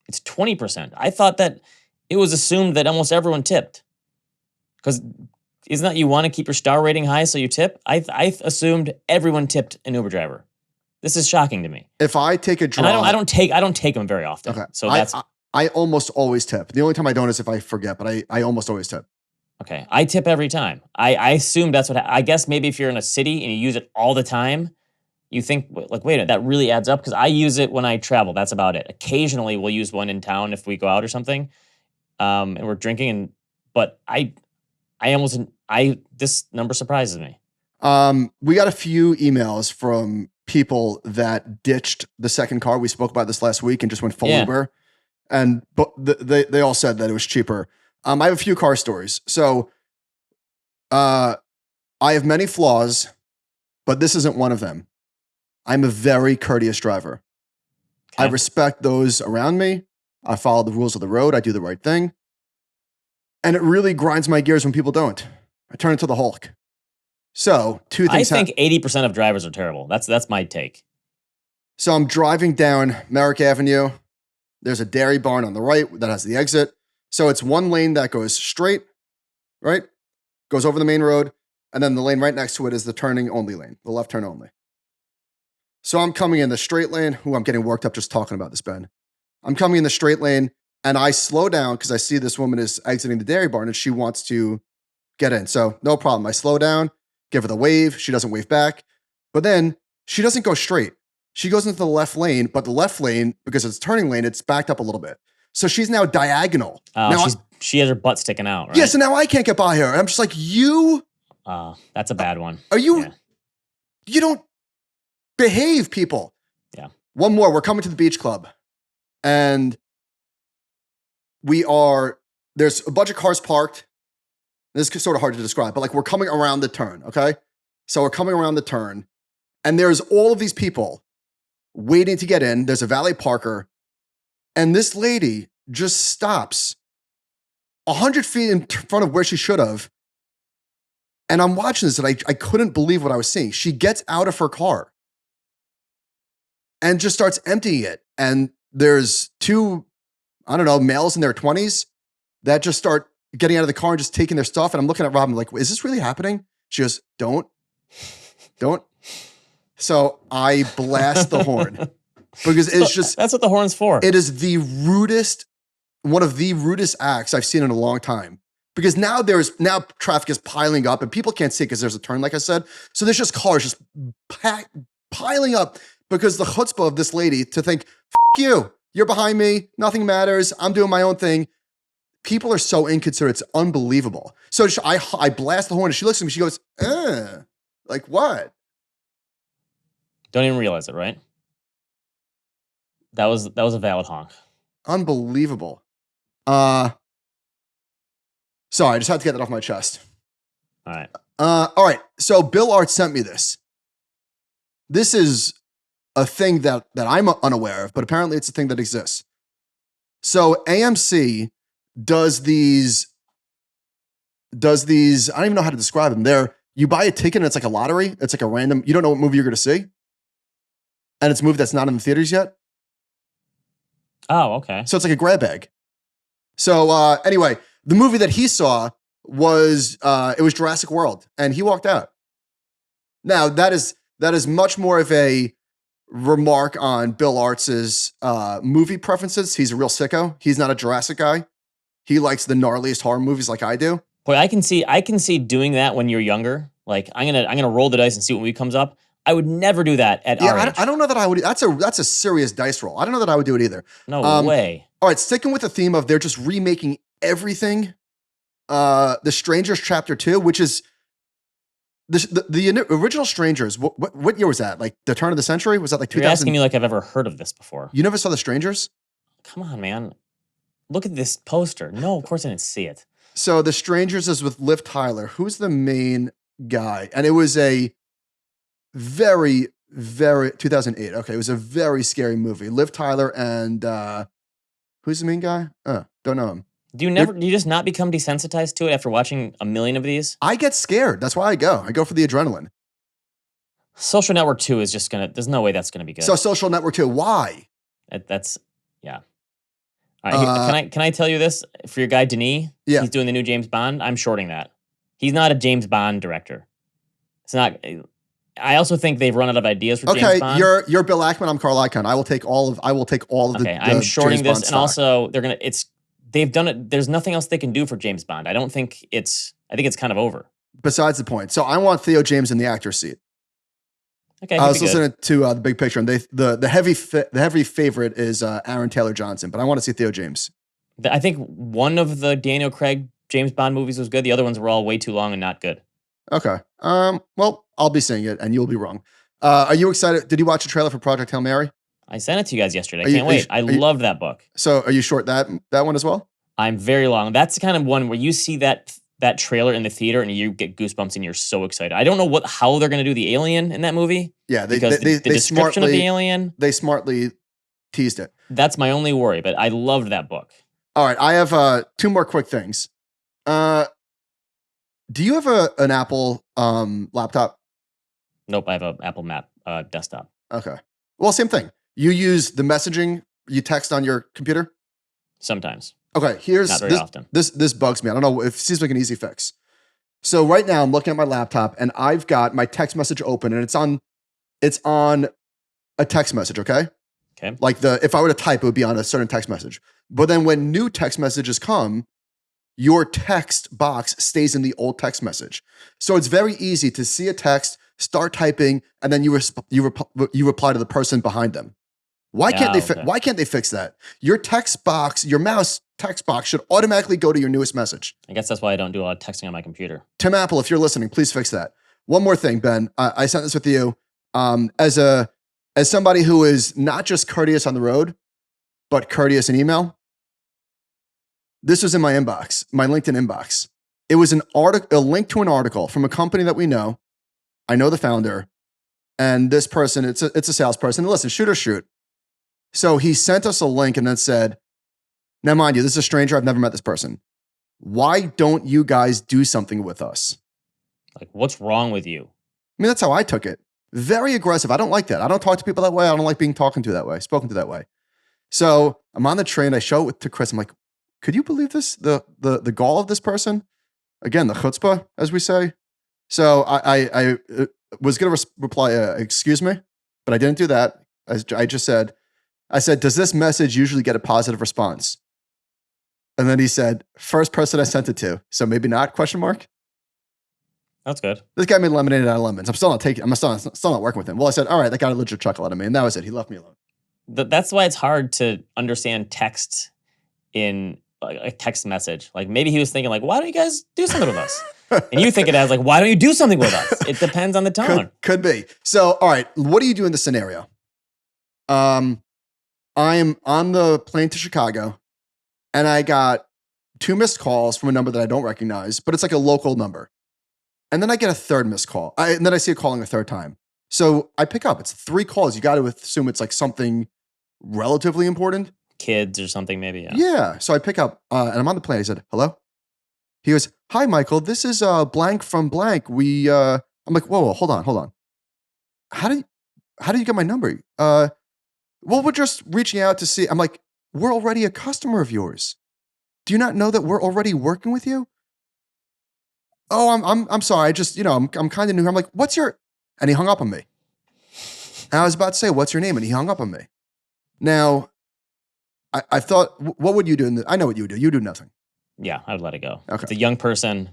It's 20%. I thought that it was assumed that almost everyone tipped. Because Isn't that you want to keep your star rating high so you tip? I assumed everyone tipped an Uber driver. This is shocking to me. If I take a draw, and I don't take them very often. Okay. So I almost always tip. The only time I don't is if I forget, but I almost always tip. Okay, I tip every time. I assume that's what. I guess maybe if you're in a city and you use it all the time, you think like, wait a minute, that really adds up because I use it when I travel. That's about it. Occasionally, we'll use one in town if we go out or something, and we're drinking. But this number surprises me. We got a few emails from people that ditched the second car. We spoke about this last week and just went full Uber, and they all said that it was cheaper. I have a few car stories. So, I have many flaws, but this isn't one of them. I'm a very courteous driver. Okay. I respect those around me. I follow the rules of the road. I do the right thing. And it really grinds my gears when people don't. I turn into the Hulk. So, two things. I think 80% of drivers are terrible. That's my take. So I'm driving down Merrick Avenue. There's a dairy barn on the right that has the exit. So it's one lane that goes straight, right? Goes over the main road. And then the lane right next to it is the turning only lane, the left turn only. So I'm coming in the straight lane. I'm getting worked up just talking about this, Ben. I'm coming in the straight lane and I slow down because I see this woman is exiting the dairy barn and she wants to get in. So no problem. I slow down, give her the wave. She doesn't wave back. But then she doesn't go straight. She goes into the left lane, but the left lane, because it's turning lane, it's backed up a little bit. So she's now diagonal. Now she has her butt sticking out, right? Yeah, so now I can't get by her. And I'm just like, that's a bad one. Are you? Yeah. You don't behave, people. Yeah. One more. We're coming to the beach club. And there's a bunch of cars parked. This is sort of hard to describe, but like we're coming around the turn, okay? So we're coming around the turn. And there's all of these people waiting to get in. There's a valet parker. And this lady just stops 100 feet in front of where she should have. And I'm watching this and I couldn't believe what I was seeing. She gets out of her car and just starts emptying it. And there's two, males in their 20s that just start getting out of the car and just taking their stuff. And I'm looking at Rob, I'm like, is this really happening? She goes, don't. So I blast the horn. Because it's just... That's what the horn's for. It is one of the rudest acts I've seen in a long time. Because now traffic is piling up and people can't see because there's a turn, like I said. So there's just cars just piling up because the chutzpah of this lady to think, you're behind me, nothing matters, I'm doing my own thing. People are so inconsiderate, it's unbelievable. So I blast the horn and she looks at me, she goes, like what? Don't even realize it, right? That was a valid honk. Unbelievable. Sorry, I just had to get that off my chest. All right. All right. So Bill Art sent me this. This is a thing that I'm unaware of, but apparently it's a thing that exists. So AMC does these, I don't even know how to describe them. You buy a ticket and it's like a lottery. It's like a random, you don't know what movie you're going to see. And it's a movie that's not in the theaters yet. Oh, okay. So it's like a grab bag. So anyway, the movie that he saw was Jurassic World, and he walked out. Now that is much more of a remark on Bill Artz's movie preferences. He's a real sicko. He's not a Jurassic guy. He likes the gnarliest horror movies like I do. Boy, I can see doing that when you're younger. Like I'm gonna roll the dice and see what movie comes up. I would never do that at our age. I don't know that I would. That's a serious dice roll. I don't know that I would do it either. No way. All right, sticking with the theme of they're just remaking everything. The Strangers Chapter 2, which is the original Strangers. What year was that? Like the turn of the century? Was that like 2000? You're asking me like I've ever heard of this before. You never saw The Strangers? Come on, man. Look at this poster. No, of course I didn't see it. So The Strangers is with Liv Tyler. Who's the main guy? And it was a very, very 2008. Okay, it was a very scary movie. Liv Tyler and who's the main guy? Don't know him. Do you just not become desensitized to it after watching a million of these? I get scared. That's why I go. I go for the adrenaline. Social Network 2 is just there's no way that's gonna be good. So Social Network 2, why? That's yeah. All right, can I tell you this? For your guy Denis, yeah. He's doing the new James Bond. I'm shorting that. He's not a James Bond director. It's not. I also think they've run out of ideas for James Bond. You're Bill Ackman. I'm Carl Icahn. I will take all of the. Okay, I'm shorting James this, Bond and stock. also they've done it. There's nothing else they can do for James Bond. I think it's kind of over. Besides the point, so I want Theo James in the actor's seat. Okay, I was listening to the Big Picture, and the heavy favorite is Aaron Taylor Johnson, but I want to see Theo James. I think one of the Daniel Craig James Bond movies was good. The other ones were all way too long and not good. Okay. Well, I'll be seeing it, and you'll be wrong. Are you excited? Did you watch the trailer for Project Hail Mary? I sent it to you guys yesterday. I can't wait. I loved that book. So, are you short that one as well? I'm very long. That's the kind of one where you see that trailer in the theater and you get goosebumps and you're so excited. I don't know how they're going to do the alien in that movie. Yeah, the description of the alien. They smartly teased it. That's my only worry, but I loved that book. All right, I have 2 more quick things. Do you have an Apple laptop? Nope, I have an Apple Map desktop. Okay. Well, same thing. You use the messaging, you text on your computer? Sometimes. Okay, not very often. This bugs me. I don't know. It seems like an easy fix. So right now I'm looking at my laptop and I've got my text message open and it's on a text message, okay? Okay. Like if I were to type, it would be on a certain text message. But then when new text messages come, your text box stays in the old text message. So it's very easy to see a text, start typing, and then you reply to the person behind them. Why can't they fix that? Your text box, your mouse text box should automatically go to your newest message. I guess that's why I don't do a lot of texting on my computer. Tim Apple, if you're listening, please fix that. One more thing, Ben. I sent this with you. As somebody who is not just courteous on the road, but courteous in email. This was in my inbox, my LinkedIn inbox. It was a link to an article from a company that we know. I know the founder, and this person, it's a salesperson. Listen, shoot or shoot. So he sent us a link and then said, now mind you, this is a stranger. I've never met this person. Why don't you guys do something with us? Like, what's wrong with you? I mean, that's how I took it. Very aggressive. I don't like that. I don't talk to people that way. I don't like being spoken to that way. So I'm on the train. I show it to Chris. I'm like, could you believe this? The gall of this person? Again, the chutzpah, as we say. So I was going to reply, excuse me, but I didn't do that. I said, does this message usually get a positive response? And then he said, first person I sent it to. So maybe not, question mark? That's good. This guy made lemonade out of lemons. I'm still not working with him. Well, I said, all right, that got a legit chuckle out of me. And that was it. He left me alone. That's why it's hard to understand text in a text message. Like maybe he was thinking like, why don't you guys do something with us? And you think it as like, why don't you do something with us? It depends on the tone. Could be. So, all right, what do you do in this scenario? I am on the plane to Chicago and I got 2 missed calls from a number that I don't recognize, but it's like a local number. And then I get a third missed call. And then I see it calling a third time. So I pick up. It's 3 calls. You got to assume it's like something relatively important. Kids or something maybe. Yeah. So I pick up and I'm on the plane. I said, hello? He goes, hi, Michael. This is blank from blank. I'm like, whoa, hold on. How do you get my number? Well, we're just reaching out to see. I'm like, we're already a customer of yours. Do you not know that we're already working with you? Oh, I'm sorry. I just, I'm kind of new here. I'm like, what's your, and he hung up on me. And I was about to say, what's your name? And he hung up on me. Now, I thought, what would you do? I know what you would do. You do nothing. Yeah, I would let it go. Okay. It's a young person.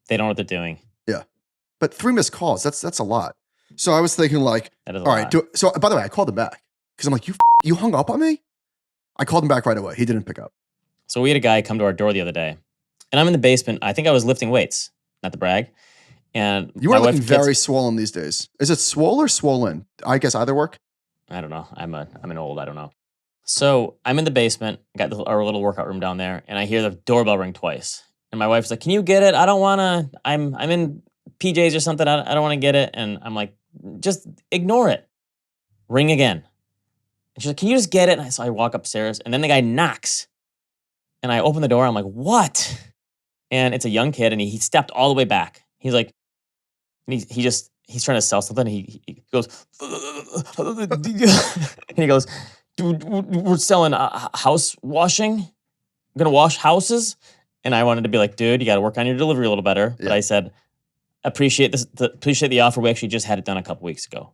They don't know what they're doing. Yeah. But 3 missed calls, that's a lot. So I was thinking like, That is a all lot. right. So by the way, I called him back because I'm like, you hung up on me? I called him back right away. He didn't pick up. So we had a guy come to our door the other day and I'm in the basement. I think I was lifting weights, not to brag. And you are looking very swollen these days. Is it swole or swollen? I guess either work. I don't know. I'm an old, I don't know. So I'm in the basement, got our little workout room down there, and I hear the doorbell ring twice. And my wife's like, can you get it? I don't want to, I'm in PJs or something. I don't want to get it. And I'm like, just ignore it. Ring again. And she's like, can you just get it? And so I walk upstairs and then the guy knocks. And I open the door. I'm like, what? And it's a young kid and he stepped all the way back. He's like, and he's trying to sell something. He goes, and he goes, dude, we're selling house washing. I'm going to wash houses. And I wanted to be like, dude, you got to work on your delivery a little better. But I said, appreciate the offer. We actually just had it done a couple weeks ago.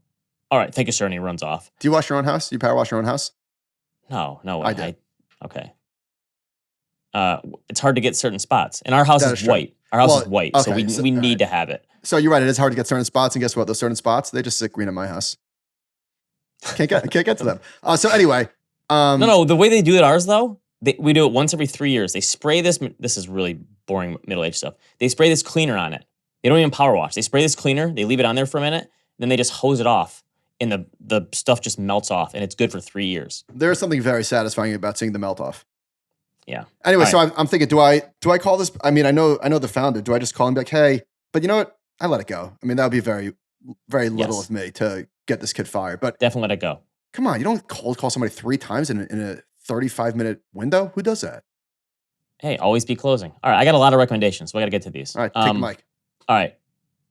All right, thank you, sir. And he runs off. Do you wash your own house? You power wash your own house? No way. I do. Okay. It's hard to get certain spots. And our house is white. Our house is white, so we need to have it. So you're right. It is hard to get certain spots, and guess what? Those certain spots, they just sit green in my house. Can't get to them. So anyway, no. The way they do it ours though, we do it once every 3 years. They spray this. This is really boring middle-aged stuff. They spray this cleaner on it. They don't even power wash. They spray this cleaner. They leave it on there for a minute. Then they just hose it off, and the stuff just melts off, and it's good for 3 years. There is something very satisfying about seeing the melt off. Yeah. Anyway, so I'm thinking, do I call this? I mean, I know the founder. Do I just call him, be like, hey? But you know what? I let it go. I mean, that would be very, very little of me to get this kid fired. But definitely let it go. Come on, you don't call somebody 3 times in a 35-minute window. Who does that? Hey, always be closing. All right, I got a lot of recommendations, so I got to get to these. All right, take the mic. All right.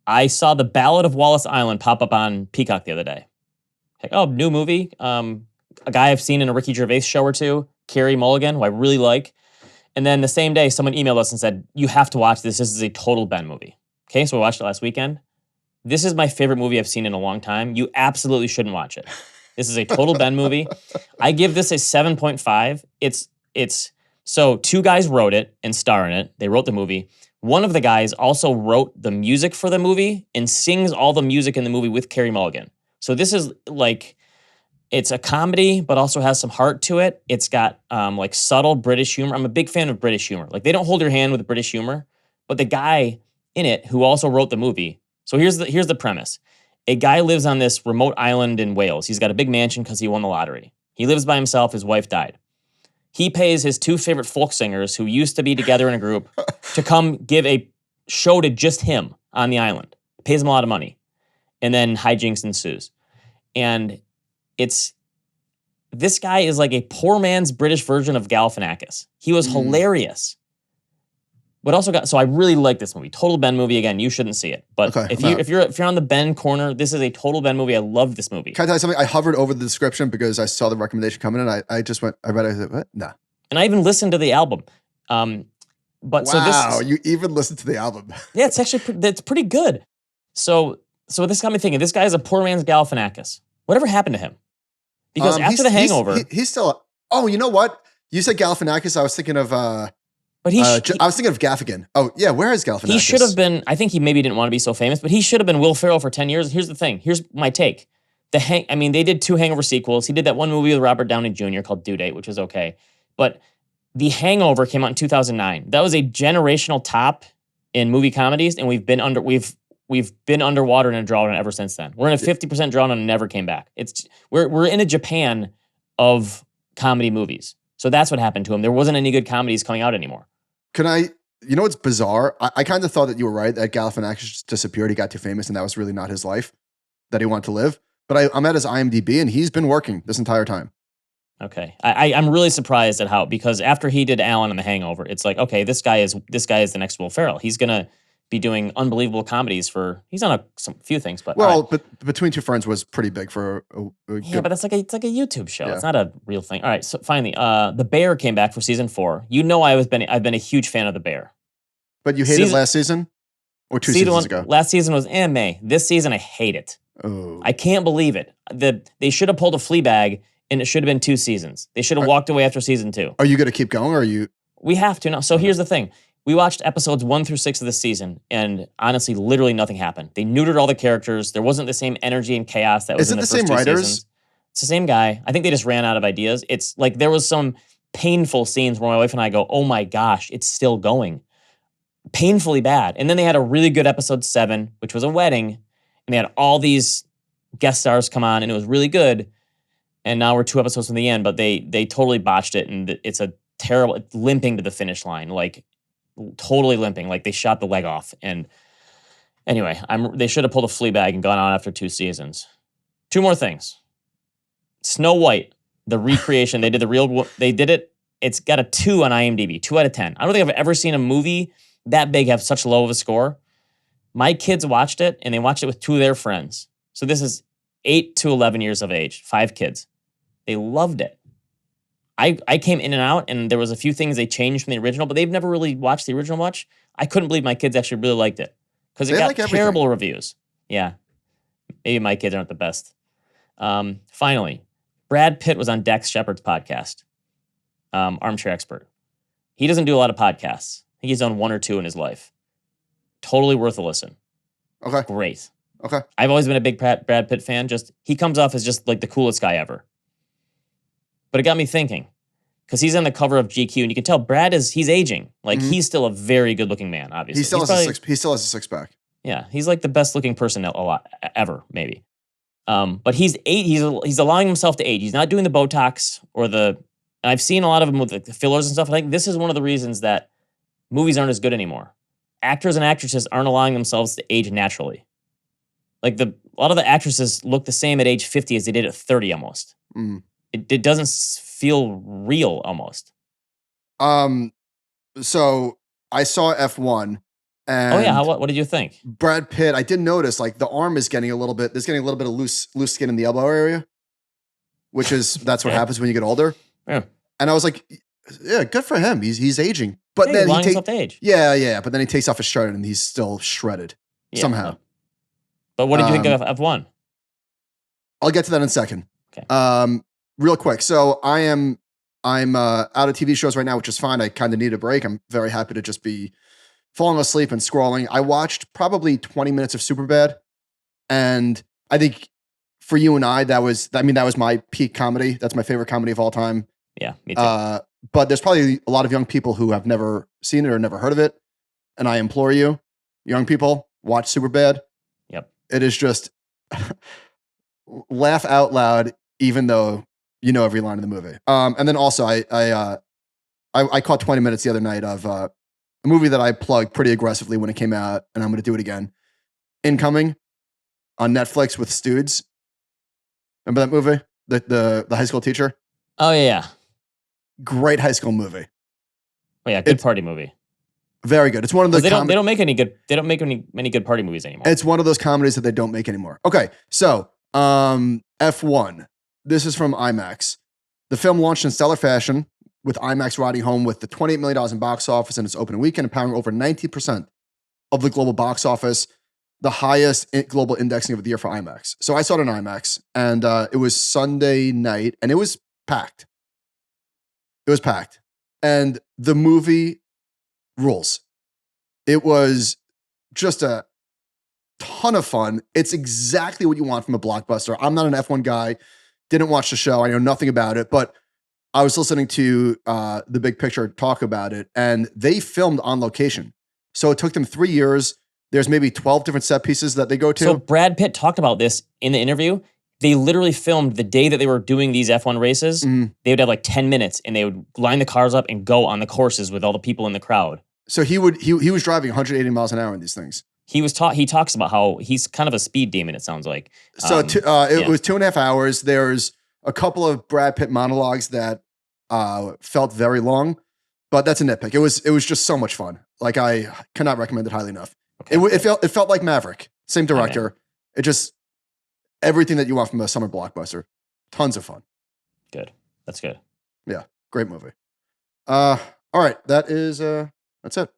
I saw The Ballad of Wallace Island pop up on Peacock the other day. Like, oh, new movie. A guy I've seen in a Ricky Gervais show or two, Carey Mulligan, who I really like. And then the same day, someone emailed us and said, you have to watch this. This is a total Ben movie. Okay, so we watched it last weekend. This is my favorite movie I've seen in a long time. You absolutely shouldn't watch it. This is a total Ben movie. I give this a 7.5. It's so 2 guys wrote it and star in it. They wrote the movie. One of the guys also wrote the music for the movie and sings all the music in the movie with Carey Mulligan. So this is like, it's a comedy, but also has some heart to it. It's got like subtle British humor. I'm a big fan of British humor. Like they don't hold your hand with British humor, but the guy in it who also wrote the movie. So here's the premise. A guy lives on this remote island in Wales. He's got a big mansion because he won the lottery. He lives by himself. His wife died. He pays his 2 favorite folk singers who used to be together in a group to come give a show to just him on the island. Pays him a lot of money. And then hijinks ensues. And this guy is like a poor man's British version of Galifianakis. He was hilarious. But also so I really like this movie. Total Ben movie. Again, you shouldn't see it. But if you're on the Ben corner, this is a total Ben movie. I love this movie. Can I tell you something? I hovered over the description because I saw the recommendation coming in. I just went, I read it, I said, what? Nah. And I even listened to the album. Wow, you even listened to the album. Yeah, it's actually it's pretty good. So this got me thinking, this guy is a poor man's Galifianakis. Whatever happened to him? Because after The Hangover... He's still... Oh, you know what? You said Galifianakis, I was thinking of... But I was thinking of Gaffigan. Oh, yeah, where is Galifianakis? He should have been... I think he maybe didn't want to be so famous, but he should have been Will Ferrell for 10 years. Here's the thing. Here's my take. They did 2 Hangover sequels. He did that one movie with Robert Downey Jr. called Due Date, which was okay. But The Hangover came out in 2009. That was a generational top in movie comedies, and we've been underwater in a drawdown ever since then. We're in a 50% drawdown and never came back. We're in a Japan of comedy movies. So that's what happened to him. There wasn't any good comedies coming out anymore. You know what's bizarre? I kind of thought that you were right, that Galifianakis just disappeared. He got too famous and that was really not his life that he wanted to live. But I'm at his IMDb and he's been working this entire time. Okay. I'm really surprised at because after he did Alan and The Hangover, it's like, okay, this guy is the next Will Ferrell. He's going to be doing unbelievable comedies he's on a few things, but but Between Two Ferns was pretty big for yeah, but it's like a YouTube show. Yeah. It's not a real thing. All right, so finally, The Bear came back for season 4. You know, I've been a huge fan of The Bear. But you hated last season or 2 seasons ago? Last season was May. This season, I hate it. Oh, I can't believe it. They should have pulled a Fleabag, and it should have been 2 seasons. They should have walked away after season 2. Are you going to keep going, or are you? We have to now. So here's the thing. We watched episodes 1 through 6 of this season, and honestly, literally nothing happened. They neutered all the characters. There wasn't the same energy and chaos that was in the first 2 seasons. Is it the same writers? It's the same guy. I think they just ran out of ideas. It's like there was some painful scenes where my wife and I go, oh my gosh, it's still going. Painfully bad. And then they had a really good episode 7, which was a wedding, and they had all these guest stars come on, and it was really good. And now we're 2 episodes from the end, but they totally botched it, and it's a terrible, it's limping to the finish line, like totally limping, like they shot the leg off. And anyway, they should have pulled a Fleabag and gone on after 2 seasons. 2 more things. Snow White, the recreation, they did it. It's got a 2 on IMDb, 2 out of 10. I don't think I've ever seen a movie that big have such low of a score. My kids watched it, and they watched it with 2 of their friends. So this is 8 to 11 years of age, 5 kids. They loved it. I came in and out, and there was a few things they changed from the original, but they've never really watched the original much. I couldn't believe my kids actually really liked it because it got terrible reviews. Yeah, maybe my kids aren't the best. Finally, Brad Pitt was on Dax Shepard's podcast, Armchair Expert. He doesn't do a lot of podcasts. I think he's done one or two in his life. Totally worth a listen. Okay. Great. Okay. I've always been a big Brad Pitt fan. He comes off as just like the coolest guy ever. But it got me thinking, because he's on the cover of GQ, and you can tell he's aging. Like, he's still a very good-looking man, obviously. He still has a six-pack. Yeah, he's like the best-looking person ever, maybe. But he's allowing himself to age. He's not doing the Botox or and I've seen a lot of them with the fillers and stuff. I think this is one of the reasons that movies aren't as good anymore. Actors and actresses aren't allowing themselves to age naturally. Like, a lot of the actresses look the same at age 50 as they did at 30 almost. Mm. It doesn't feel real almost. So I saw F1. And oh yeah, what did you think? Brad Pitt, I did notice like the arm is getting a little bit of loose skin in the elbow area, that's what happens when you get older. Yeah. And I was like, yeah, good for him. He's aging. But then he takes age. Yeah. But then he takes off his shirt and he's still shredded somehow. But what did you think of F1? I'll get to that in a second. Okay. Real quick. So I'm out of TV shows right now, which is fine. I kind of need a break. I'm very happy to just be falling asleep and scrolling. I watched probably 20 minutes of Superbad. And I think for you and that was my peak comedy. That's my favorite comedy of all time. Yeah, me too. But there's probably a lot of young people who have never seen it or never heard of it. And I implore you, young people, watch Superbad. Yep. It is just laugh out loud, even though you know every line of the movie. And then also I caught 20 minutes the other night of a movie that I plugged pretty aggressively when it came out, and I'm going to do it again. Incoming on Netflix with Studes. Remember that movie? The high school teacher? Oh yeah. Great high school movie. Oh yeah, good party movie. Very good. It's one of those. They don't make any many good party movies anymore. It's one of those comedies that they don't make anymore. Okay, so F1. This is from IMAX. The film launched in stellar fashion, with IMAX riding home with the $28 million in box office in its opening weekend and powering over 90% of the global box office, the highest global indexing of the year for IMAX. So I saw it in IMAX, and it was Sunday night, and it was packed. It was packed. And the movie rules. It was just a ton of fun. It's exactly what you want from a blockbuster. I'm not an F1 guy. Didn't watch the show. I know nothing about it, but I was listening to The Big Picture talk about it, and they filmed on location. So it took them 3 years. There's maybe 12 different set pieces that they go to. So Brad Pitt talked about this in the interview. They literally filmed the day that they were doing these F1 races. Mm-hmm. They would have like 10 minutes, and they would line the cars up and go on the courses with all the people in the crowd. So he was driving 180 miles an hour in these things. He talks about how he's kind of a speed demon, it sounds like. So it was 2.5 hours. There's a couple of Brad Pitt monologues that felt very long, but that's a nitpick. It was just so much fun. Like, I cannot recommend it highly enough. Okay. It felt like Maverick. Same director. Okay. It just everything that you want from a summer blockbuster. Tons of fun. Good. That's good. Yeah. Great movie. All right. That's it.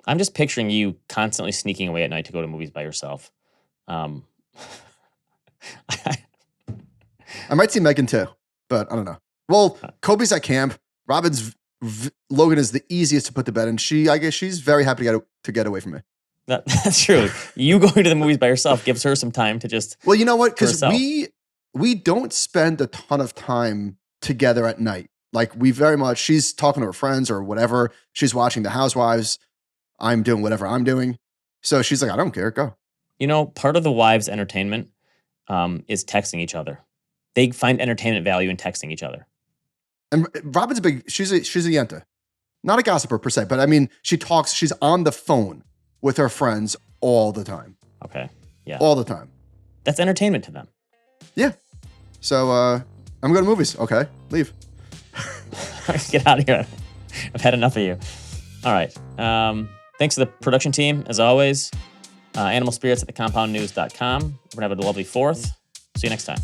I'm just picturing you constantly sneaking away at night to go to movies by yourself. I might see Megan too, but I don't know. Well, Kobe's at camp. Logan is the easiest to put to bed, and I guess she's very happy to get away from me. That's true. You going to the movies by yourself gives her some time to just. Well, you know what? Because we don't spend a ton of time together at night. Like, she's talking to her friends or whatever. She's watching The Housewives. I'm doing whatever I'm doing. So she's like, I don't care. Go. You know, part of the wives' entertainment is texting each other. They find entertainment value in texting each other. And Robin's she's a yenta. Not a gossiper per se, but I mean, she's on the phone with her friends all the time. Okay. Yeah. All the time. That's entertainment to them. Yeah. So I'm going to movies. Okay. Leave. Get out of here. I've had enough of you. All right. Thanks to the production team, as always. Animal Spirits at thecompoundnews.com. We're going to have a lovely 4th. See you next time.